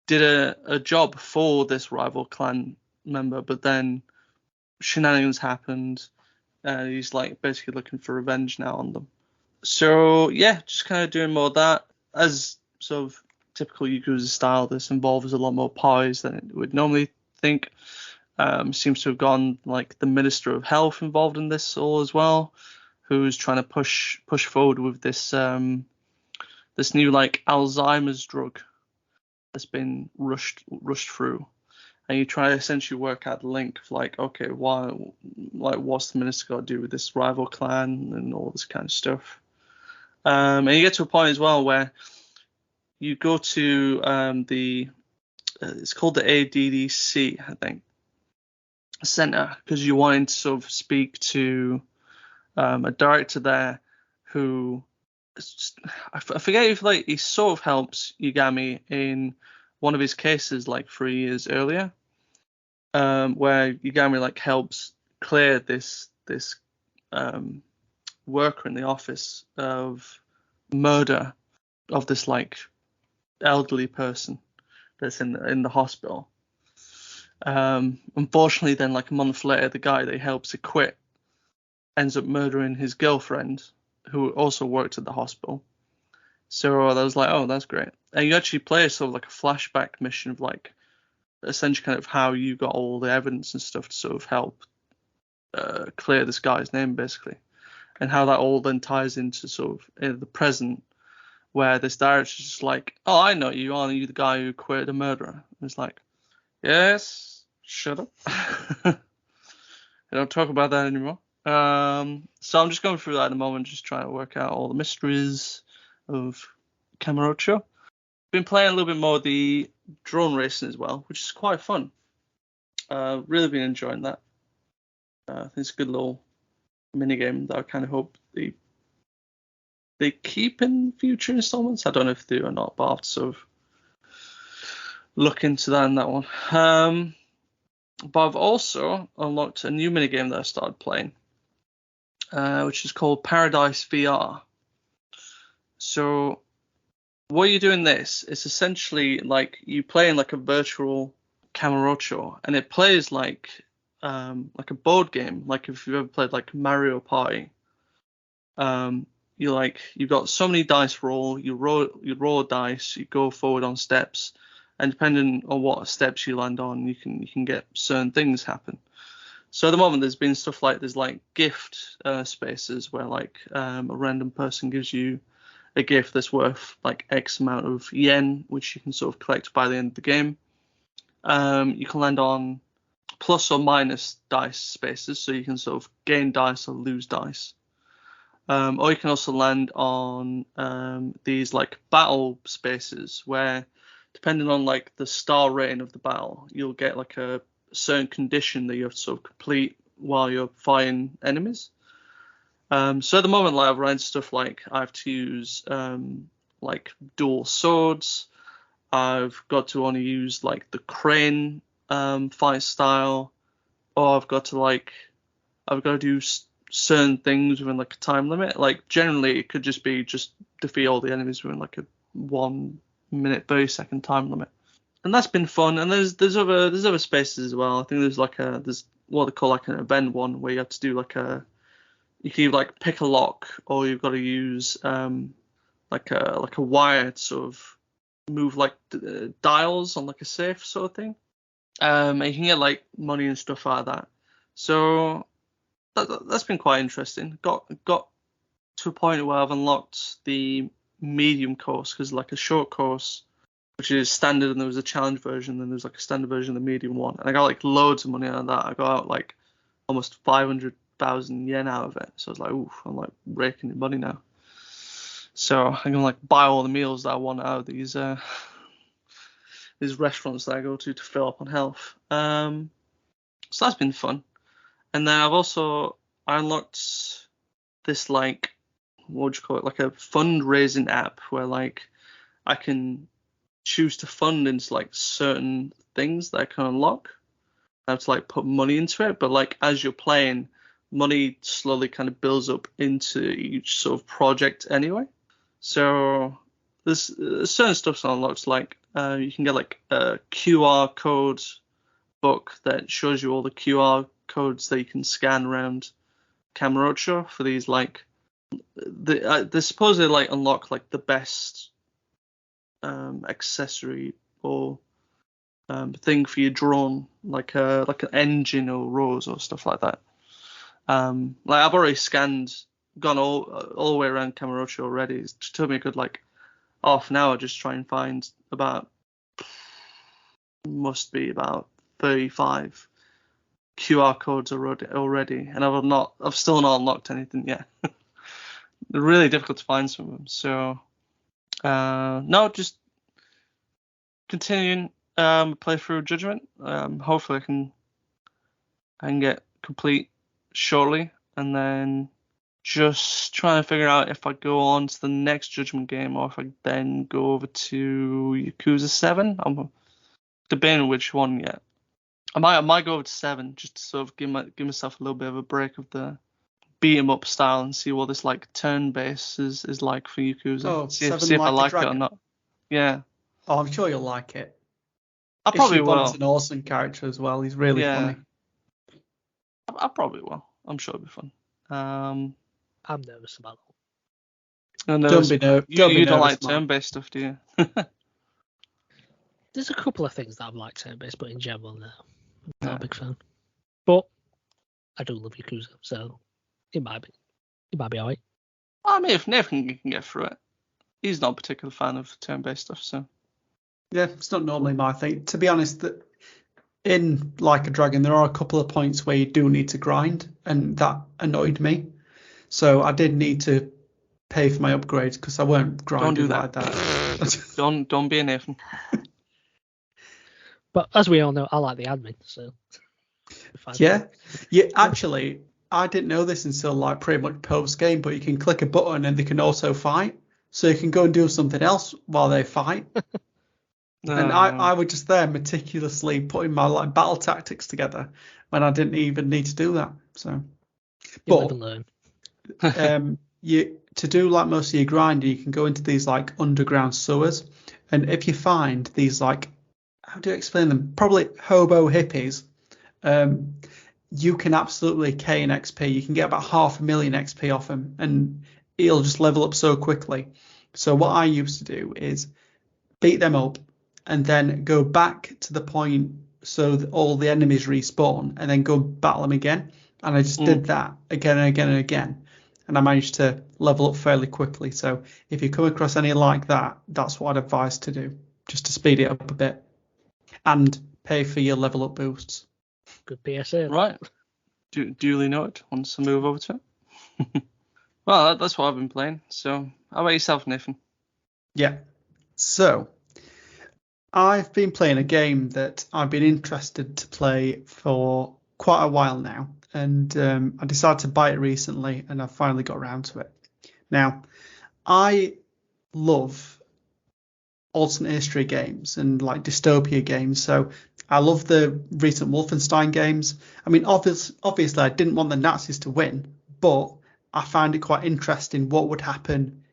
did a job for this rival clan member, but then shenanigans happened, and he's like basically looking for revenge now on them. So yeah, just kind of doing more of that. As sort of typical Yakuza style, this involves a lot more pies than it would normally think. Seems to have gone like the Minister of Health involved in this all as well, who's trying to push forward with this this new like Alzheimer's drug that's been rushed through, and you try to essentially work out the link of like, okay, why, like, what's the minister got to do with this rival clan and all this kind of stuff. And you get to a point as well where you go to it's called the ADDC, I think, center, because you're wanting to sort of speak to a director there who, I forget if like he sort of helps Yagami in one of his cases like 3 years earlier, where Yagami like helps clear this worker in the office of murder of this like elderly person that's in the hospital. Unfortunately, then like a month later, the guy that he helps acquit ends up murdering his girlfriend, who also worked at the hospital. So I was like, oh, that's great. And you actually play sort of like a flashback mission of like essentially kind of how you got all the evidence and stuff to sort of help clear this guy's name, basically, and how that all then ties into sort of the present, where this director's just like, oh, I know you, aren't you the guy who quit a murderer? And it's like, yes, shut up. I don't talk about that anymore. So I'm just going through that at the moment, just trying to work out all the mysteries of Kamurocho. Been playing a little bit more of the drone racing as well, which is quite fun. Really been enjoying that. I think it's a good little mini game that I kind of hope they keep in future installments. I don't know if they do or not, but I'll have to sort of look into that in that one. But I've also unlocked a new mini game that I started playing, which is called Paradise VR. So what you do in this is essentially like you play in like a virtual Kamurocho, and it plays like a board game, like if you've ever played like Mario Party. You've got so many dice roll, you roll dice, you go forward on steps, and depending on what steps you land on, you can get certain things happen. So at the moment, there's been stuff like there's like gift spaces where like a random person gives you a gift that's worth like X amount of yen, which you can sort of collect by the end of the game. You can land on plus or minus dice spaces, so you can sort of gain dice or lose dice. Or you can also land on these like battle spaces where, depending on like the star rating of the battle, you'll get like a certain condition that you have to sort of complete while you're fighting enemies. So at the moment, like I've run stuff like I have to use like dual swords. I've got to only use like the crane fight style, or I've got to do certain things within like a time limit. Like generally, it could just be defeat all the enemies within like a 1 minute 30-second time limit, and that's been fun. And there's other spaces as well. I think there's what they call like an event one, where you have to do you can either like pick a lock, or you've got to use like a wire to sort of move like dials on like a safe sort of thing. And you can get like money and stuff out of that. So that's been quite interesting. Got to a point where I've unlocked the medium course, because like a short course which is standard, and there was a challenge version, and there was like a standard version of the medium one, and I got like loads of money out of that. I got out like almost 500,000 yen out of it. So I was like, ooh, I'm like raking in money now. So I can like buy all the meals that I want out of these restaurants that I go to fill up on health. So that's been fun. And then I unlocked this like, what would you call it? Like a fundraising app where like I can choose to fund into like certain things that I can unlock. I have to like put money into it, but like as you're playing, money slowly kind of builds up into each sort of project anyway. So there's certain stuff that unlocks, like you can get like a QR code book that shows you all the QR codes that you can scan around Kamurocho for these like they supposedly like unlock like the best accessory or thing for your drone, like an engine or rose or stuff like that. Like I've already gone all the way around Kamurocho already. It took me a good like half an hour just try and find must be about 35 QR codes already, and I've still not unlocked anything yet. They're really difficult to find some of them. So no, just continuing play through Judgment. Hopefully I can get complete shortly, and then just trying to figure out if I go on to the next Judgment game or if I then go over to Yakuza 7. I'm debating which one yet. I might go over to 7 just to sort of give myself a little bit of a break of the beat 'em up style and see what this like turn base is like for Yakuza. Oh, see if like I like it or not. Yeah. Oh, I'm sure you'll like it. I probably will. Bond's an awesome character as well. He's really funny. I probably will. I'm sure it'll be fun. I'm nervous about it. You don't like turn-based stuff, do you? There's a couple of things that I've liked turn-based, but in general, no. I'm not a big fan. But I do love Yakuza, so it might be alright. I mean, if Nathan can get through it, he's not a particular fan of turn-based stuff, so. Yeah, it's not normally my thing. To be honest, that in Like a Dragon, there are a couple of points where you do need to grind, and that annoyed me. So I did need to pay for my upgrades because I weren't grinding like that. Don't be a Nathan. But as we all know, I like the admin, so. Yeah. Actually, I didn't know this until like pretty much post game, but you can click a button and they can also fight, so you can go and do something else while they fight. And I was just there meticulously putting my like battle tactics together when I didn't even need to do that. So, you live and learn. To do like most of your grinding, you can go into these like underground sewers, and if you find these like, how do you explain them? Probably hobo hippies. You can absolutely K in XP. You can get about 500,000 XP off them, and it'll just level up so quickly. So what I used to do is beat them up, and then go back to the point so that all the enemies respawn, and then go battle them again. And I just did that again and again and again. And I managed to level up fairly quickly. So if you come across any like that, that's what I'd advise to do, just to speed it up a bit and pay for your level up boosts. Good PSA. Right. Duly noted. Once I move over to it. Well, that's what I've been playing. So how about yourself, Nathan? Yeah. So I've been playing a game that I've been interested to play for quite a while now. And I decided to buy it recently, and I finally got around to it. Now, I love alternate history games and like dystopia games. So I love the recent Wolfenstein games. I mean, obviously, I didn't want the Nazis to win, but I found it quite interesting what would happen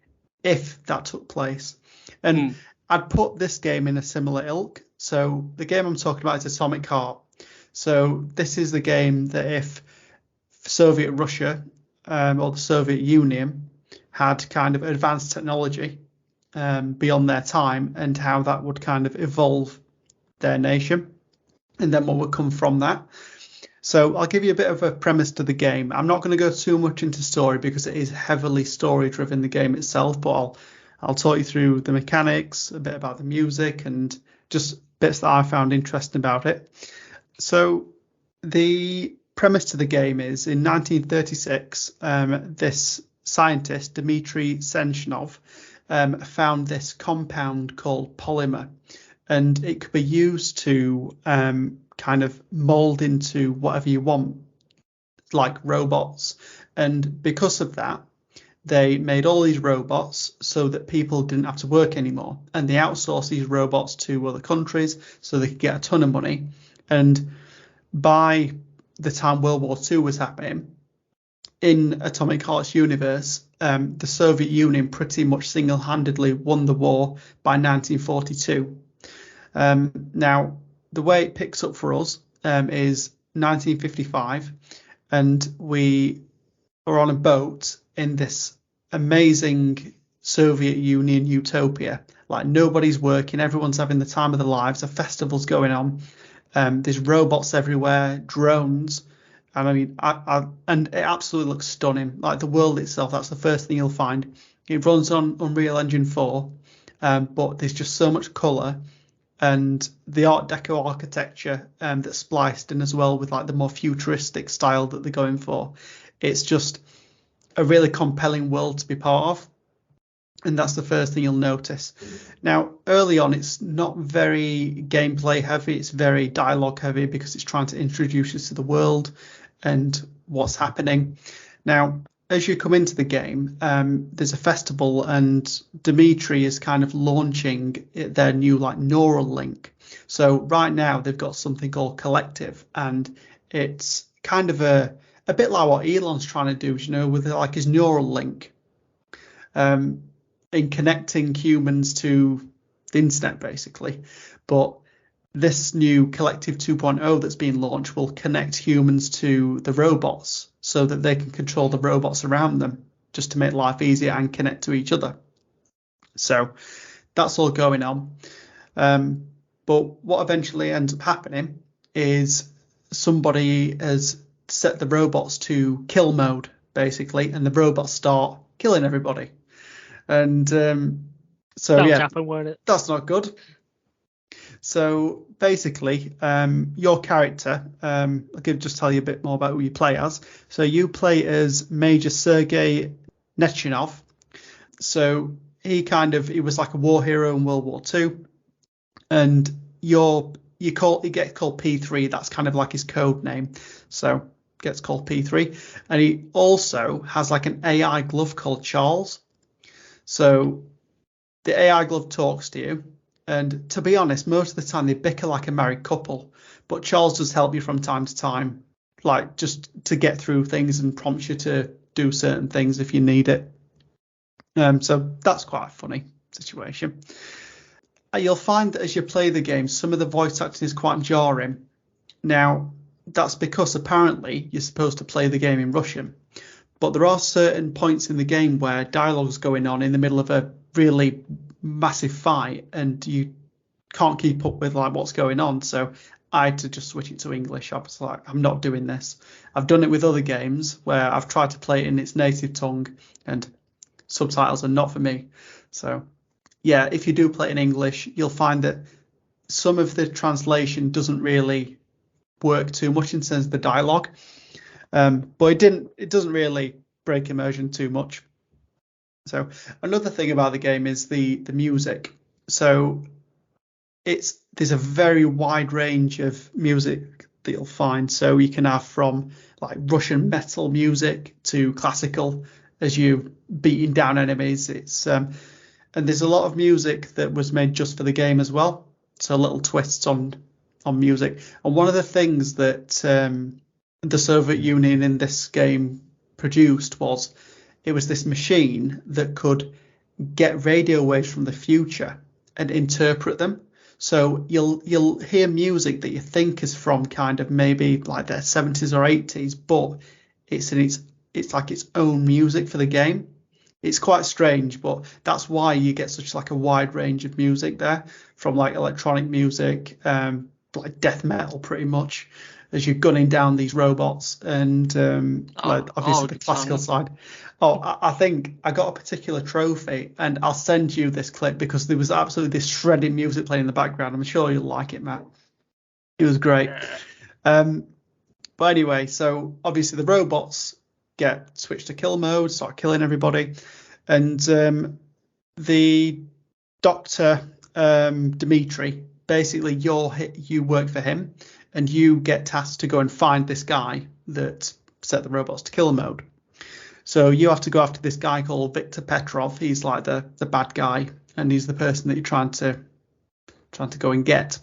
if that took place. And I'd put this game in a similar ilk. So the game I'm talking about is Atomic Heart. So this is the game that if Soviet Russia or the Soviet Union had kind of advanced technology beyond their time, and how that would kind of evolve their nation, and then what would come from that. So I'll give you a bit of a premise to the game. I'm not going to go too much into story because it is heavily story driven, the game itself, but I'll talk you through the mechanics, a bit about the music, and just bits that I found interesting about it. So the premise to the game is in 1936, this scientist, Dmitry Senchenov, found this compound called polymer, and it could be used to kind of mold into whatever you want, like robots. And because of that, they made all these robots so that people didn't have to work anymore, and they outsourced these robots to other countries so they could get a ton of money. And by the time World War II was happening, in Atomic Hearts universe, the Soviet Union pretty much single-handedly won the war by 1942. Now, the way it picks up for us is 1955, and we are on a boat in this amazing Soviet Union utopia. Like, nobody's working, everyone's having the time of their lives, a festival's going on. There's robots everywhere, drones, and I mean, and it absolutely looks stunning. Like, the world itself, that's the first thing you'll find. It runs on Unreal Engine 4, but there's just so much colour, and the Art Deco architecture that's spliced in as well with like the more futuristic style that they're going for. It's just a really compelling world to be part of, and that's the first thing you'll notice. Now, early on, it's not very gameplay heavy, it's very dialogue heavy because it's trying to introduce you to the world and what's happening. Now, as you come into the game, there's a festival, and Dimitri is kind of launching their new like neural link. So right now they've got something called Collective, and it's kind of a bit like what Elon's trying to do, you know, with like his neural link, in connecting humans to the internet, basically. But this new Collective 2.0 that's being launched will connect humans to the robots so that they can control the robots around them, just to make life easier and connect to each other. So that's all going on. But what eventually ends up happening is somebody has set the robots to kill mode, basically, and the robots start killing everybody. And so that yeah, happen, won't it? That's not good. So basically, your character, I'll just tell you a bit more about who you play as. So you play as Major Sergei Nechinov. So he was like a war hero in World War II, and he gets called P3. That's kind of like his code name. So gets called P3, and he also has like an AI glove called Charles. So the AI glove talks to you. And to be honest, most of the time they bicker like a married couple, but Charles does help you from time to time, like just to get through things and prompts you to do certain things if you need it. So that's quite a funny situation. You'll find that as you play the game, some of the voice acting is quite jarring. Now, that's because apparently you're supposed to play the game in Russian, but there are certain points in the game where dialogue's going on in the middle of a really massive fight and you can't keep up with like what's going on, so I had to just switch it to English. I was like, I'm not doing this. I've done it with other games where I've tried to play it in its native tongue and subtitles are not for me. So yeah, if you do play in English, you'll find that some of the translation doesn't really work too much in terms of the dialogue, but it doesn't really break immersion too much. So another thing about the game is the music. So there's a very wide range of music that you'll find. So you can have from like Russian metal music to classical as you beating down enemies. It's and there's a lot of music that was made just for the game as well. So little twists on music. And one of the things that the Soviet Union in this game produced was this machine that could get radio waves from the future and interpret them. So you'll hear music that you think is from kind of maybe like the 70s or 80s, but it's like its own music for the game. It's quite strange, but that's why you get such like a wide range of music there, from like electronic music, like death metal pretty much, as you're gunning down these robots, and obviously the classical side. I think I got a particular trophy, and I'll send you this clip because there was absolutely this shredding music playing in the background. I'm sure you'll like it, Matt. It was great. But anyway, so obviously the robots get switched to kill mode, start killing everybody, and the Dr. Dimitri, basically you work for him, and you get tasked to go and find this guy that set the robots to kill mode. So you have to go after this guy called Viktor Petrov. He's like the bad guy, and he's the person that you're trying to go and get.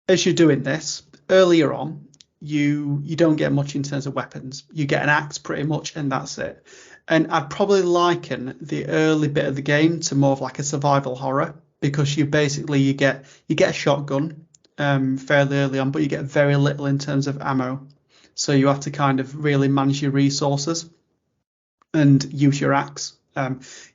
As you're doing this, earlier on, you don't get much in terms of weapons. You get an axe pretty much, and that's it. And I'd probably liken the early bit of the game to more of like a survival horror, because you get a shotgun fairly early on, but you get very little in terms of ammo. So you have to kind of really manage your resources and use your axe.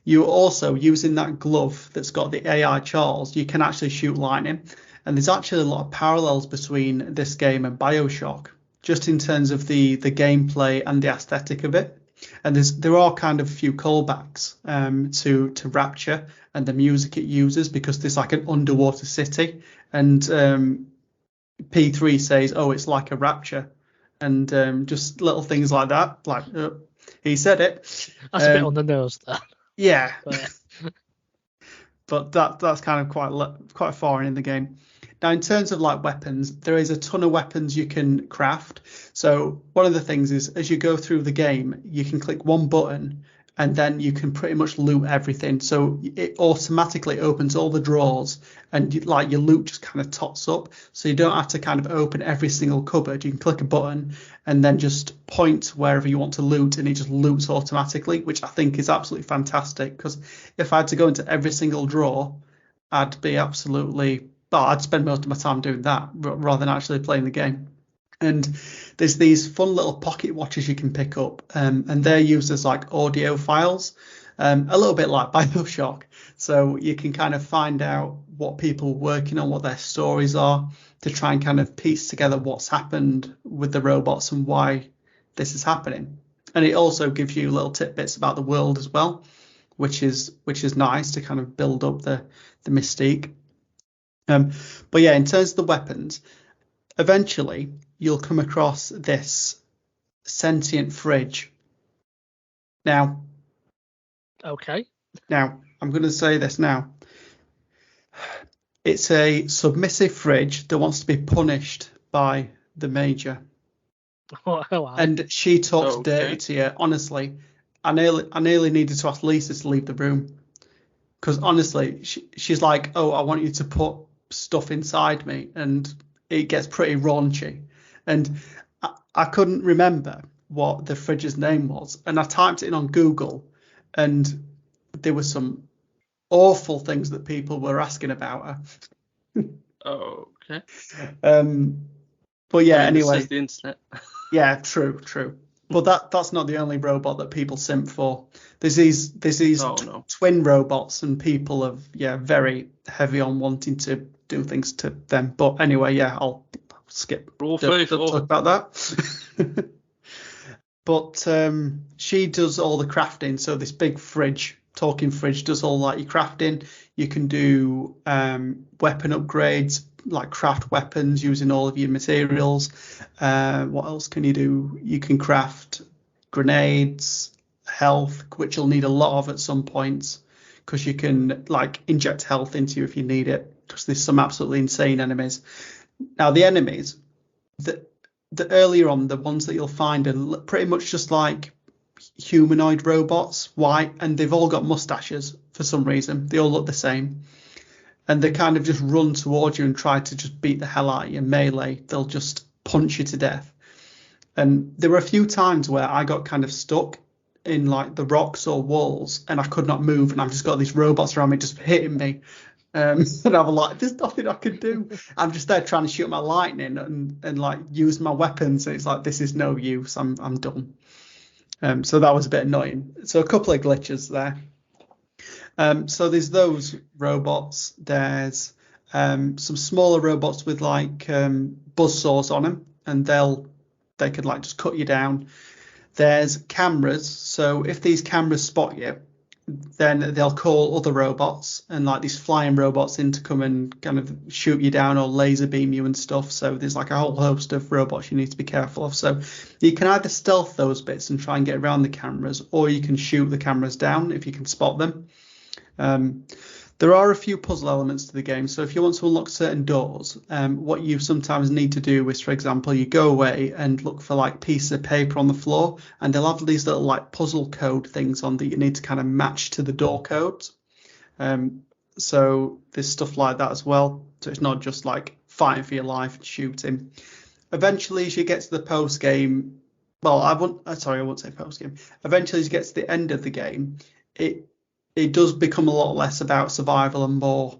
You also, using that glove that's got the AI Charles, you can actually shoot lightning. And there's actually a lot of parallels between this game and BioShock, just in terms of the gameplay and the aesthetic of it. And there are kind of a few callbacks to Rapture and the music it uses, because there's like an underwater city, and P3 says, "Oh, it's like a Rapture," and just little things like that. Like he said it. That's a bit on the nose, there. Yeah. But that's kind of quite far in the game. Now, in terms of like weapons, there is a ton of weapons you can craft. So one of the things is, as you go through the game, you can click one button and then you can pretty much loot everything. So it automatically opens all the drawers, and your loot just kind of tots up. So you don't have to kind of open every single cupboard. You can click a button and then just point wherever you want to loot, and it just loots automatically, which I think is absolutely fantastic. Because if I had to go into every single drawer, I'd spend most of my time doing that rather than actually playing the game. And there's these fun little pocket watches you can pick up, and they're used as like audio files, a little bit like BioShock. So you can kind of find out what people are working on, what their stories are, to try and kind of piece together what's happened with the robots and why this is happening. And it also gives you little tidbits about the world as well, which is nice to kind of build up the mystique. But yeah, in terms of the weapons, eventually you'll come across this sentient fridge. Now, I'm going to say this now. It's a submissive fridge that wants to be punished by the major. Oh, wow. And she talks dirty to you. Honestly, I nearly needed to ask Lisa to leave the room, because honestly, she's like, "Oh, I want you to put stuff inside me," and it gets pretty raunchy. And I couldn't remember what the fridge's name was, and I typed it in on Google, and there were some awful things that people were asking about her. Okay. But yeah, anyway. This is the internet. Yeah, true. But that's not the only robot that people simp for. There's these twin robots, and people are very heavy on wanting to do things to them. But anyway, yeah, I'll skip. Don't talk about that. But she does all the crafting. So this big talking fridge does all like your crafting. You can do weapon upgrades, like craft weapons using all of your materials. What else can you do? You can craft grenades, health, which you'll need a lot of at some points, because you can like inject health into you if you need it, because there's some absolutely insane enemies. Now the enemies, the earlier on, the ones that you'll find are pretty much just like humanoid robots, white, and they've all got mustaches for some reason. They all look the same. And they kind of just run towards you and try to just beat the hell out of you. Melee, they'll just punch you to death. And there were a few times where I got kind of stuck in like the rocks or walls, and I could not move, and I've just got these robots around me just hitting me. And I'm like, there's nothing I can do. I'm just there trying to shoot my lightning and like use my weapons. And it's like, this is no use. I'm done. So that was a bit annoying. So a couple of glitches there. So there's those robots. There's some smaller robots with like buzzsaws on them, and they could like just cut you down. There's cameras, so if these cameras spot you, then they'll call other robots and like these flying robots in to come and kind of shoot you down or laser beam you and stuff. So there's like a whole host of robots you need to be careful of. So you can either stealth those bits and try and get around the cameras, or you can shoot the cameras down if you can spot them. There are a few puzzle elements to the game. So if you want to unlock certain doors, what you sometimes need to do is, for example, you go away and look for like pieces of paper on the floor, and they'll have these little like puzzle code things on that you need to kind of match to the door codes. So there's stuff like that as well. So it's not just like fighting for your life and shooting. Eventually, as you get to the post game, well, I won't say post game. Eventually, as you get to the end of the game, it does become a lot less about survival and more,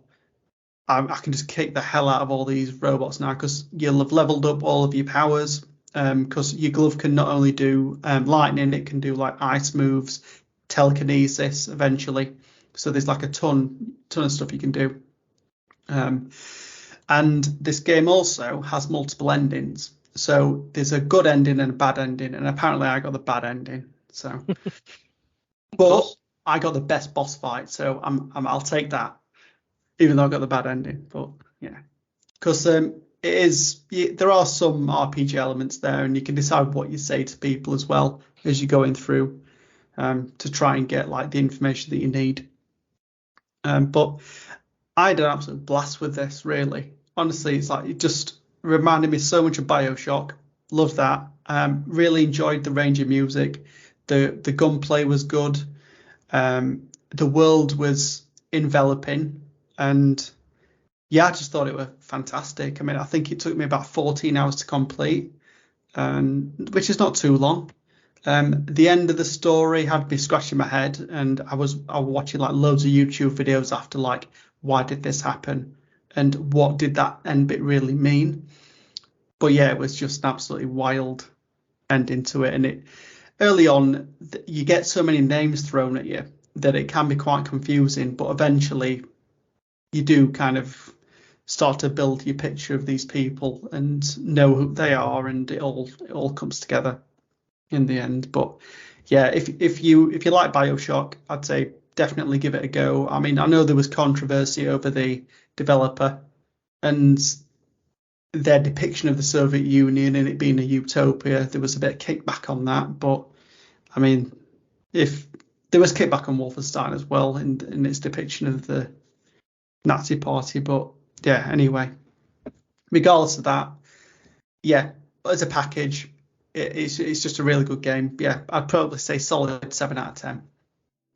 I can just kick the hell out of all these robots now, because you'll have leveled up all of your powers, because your glove can not only do lightning, it can do like ice moves, telekinesis eventually. So there's like a ton of stuff you can do. And this game also has multiple endings. So there's a good ending and a bad ending, and apparently I got the bad ending. So, but I got the best boss fight, so I'll take that, even though I got the bad ending. But yeah, because there are some RPG elements there, and you can decide what you say to people as well as you're going through, to try and get like the information that you need. But I had an absolute blast with this. Really, honestly, it's like it just reminded me so much of BioShock. Love that. Really enjoyed the range of music. The gunplay was good. The world was enveloping, and yeah, I just thought it was fantastic. I mean, I think it took me about 14 hours to complete, which is not too long. The end of the story had me scratching my head, and I was watching like loads of YouTube videos after, like, why did this happen and what did that end bit really mean? But yeah, it was just an absolutely wild ending to it, and it early on you get so many names thrown at you that it can be quite confusing, but eventually you do kind of start to build your picture of these people and know who they are, and it all comes together in the end. But yeah, if you like BioShock, I'd say definitely give it a go. I mean, I know there was controversy over the developer and their depiction of the Soviet Union and it being a utopia. There was a bit of kickback on that, but I mean, if there was kickback on Wolfenstein as well in its depiction of the Nazi party. But yeah, anyway, regardless of that, yeah, as a package, it's just a really good game. Yeah, I'd probably say solid 7 out of 10.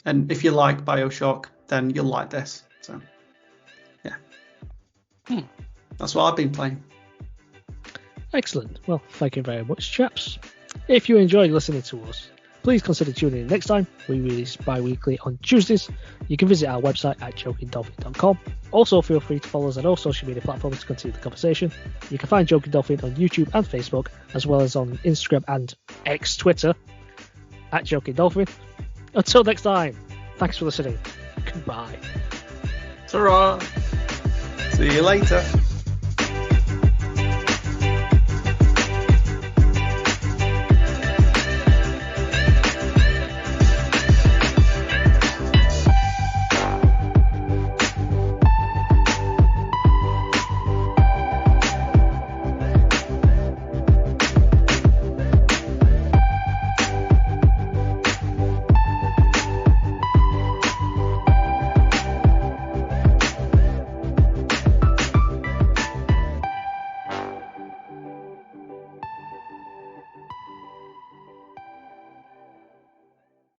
And if you like BioShock, then you'll like this. So yeah, that's what I've been playing. Excellent. Well, thank you very much, chaps. If you enjoyed listening to us, please consider tuning in next time. We release bi-weekly on Tuesdays. You can visit our website at jokingdolphin.com. Also, feel free to follow us on all social media platforms to continue the conversation. You can find Joking Dolphin on YouTube and Facebook, as well as on Instagram and Twitter at Joking Dolphin. Until next time, thanks for listening. Goodbye. Ta-ra. See you later.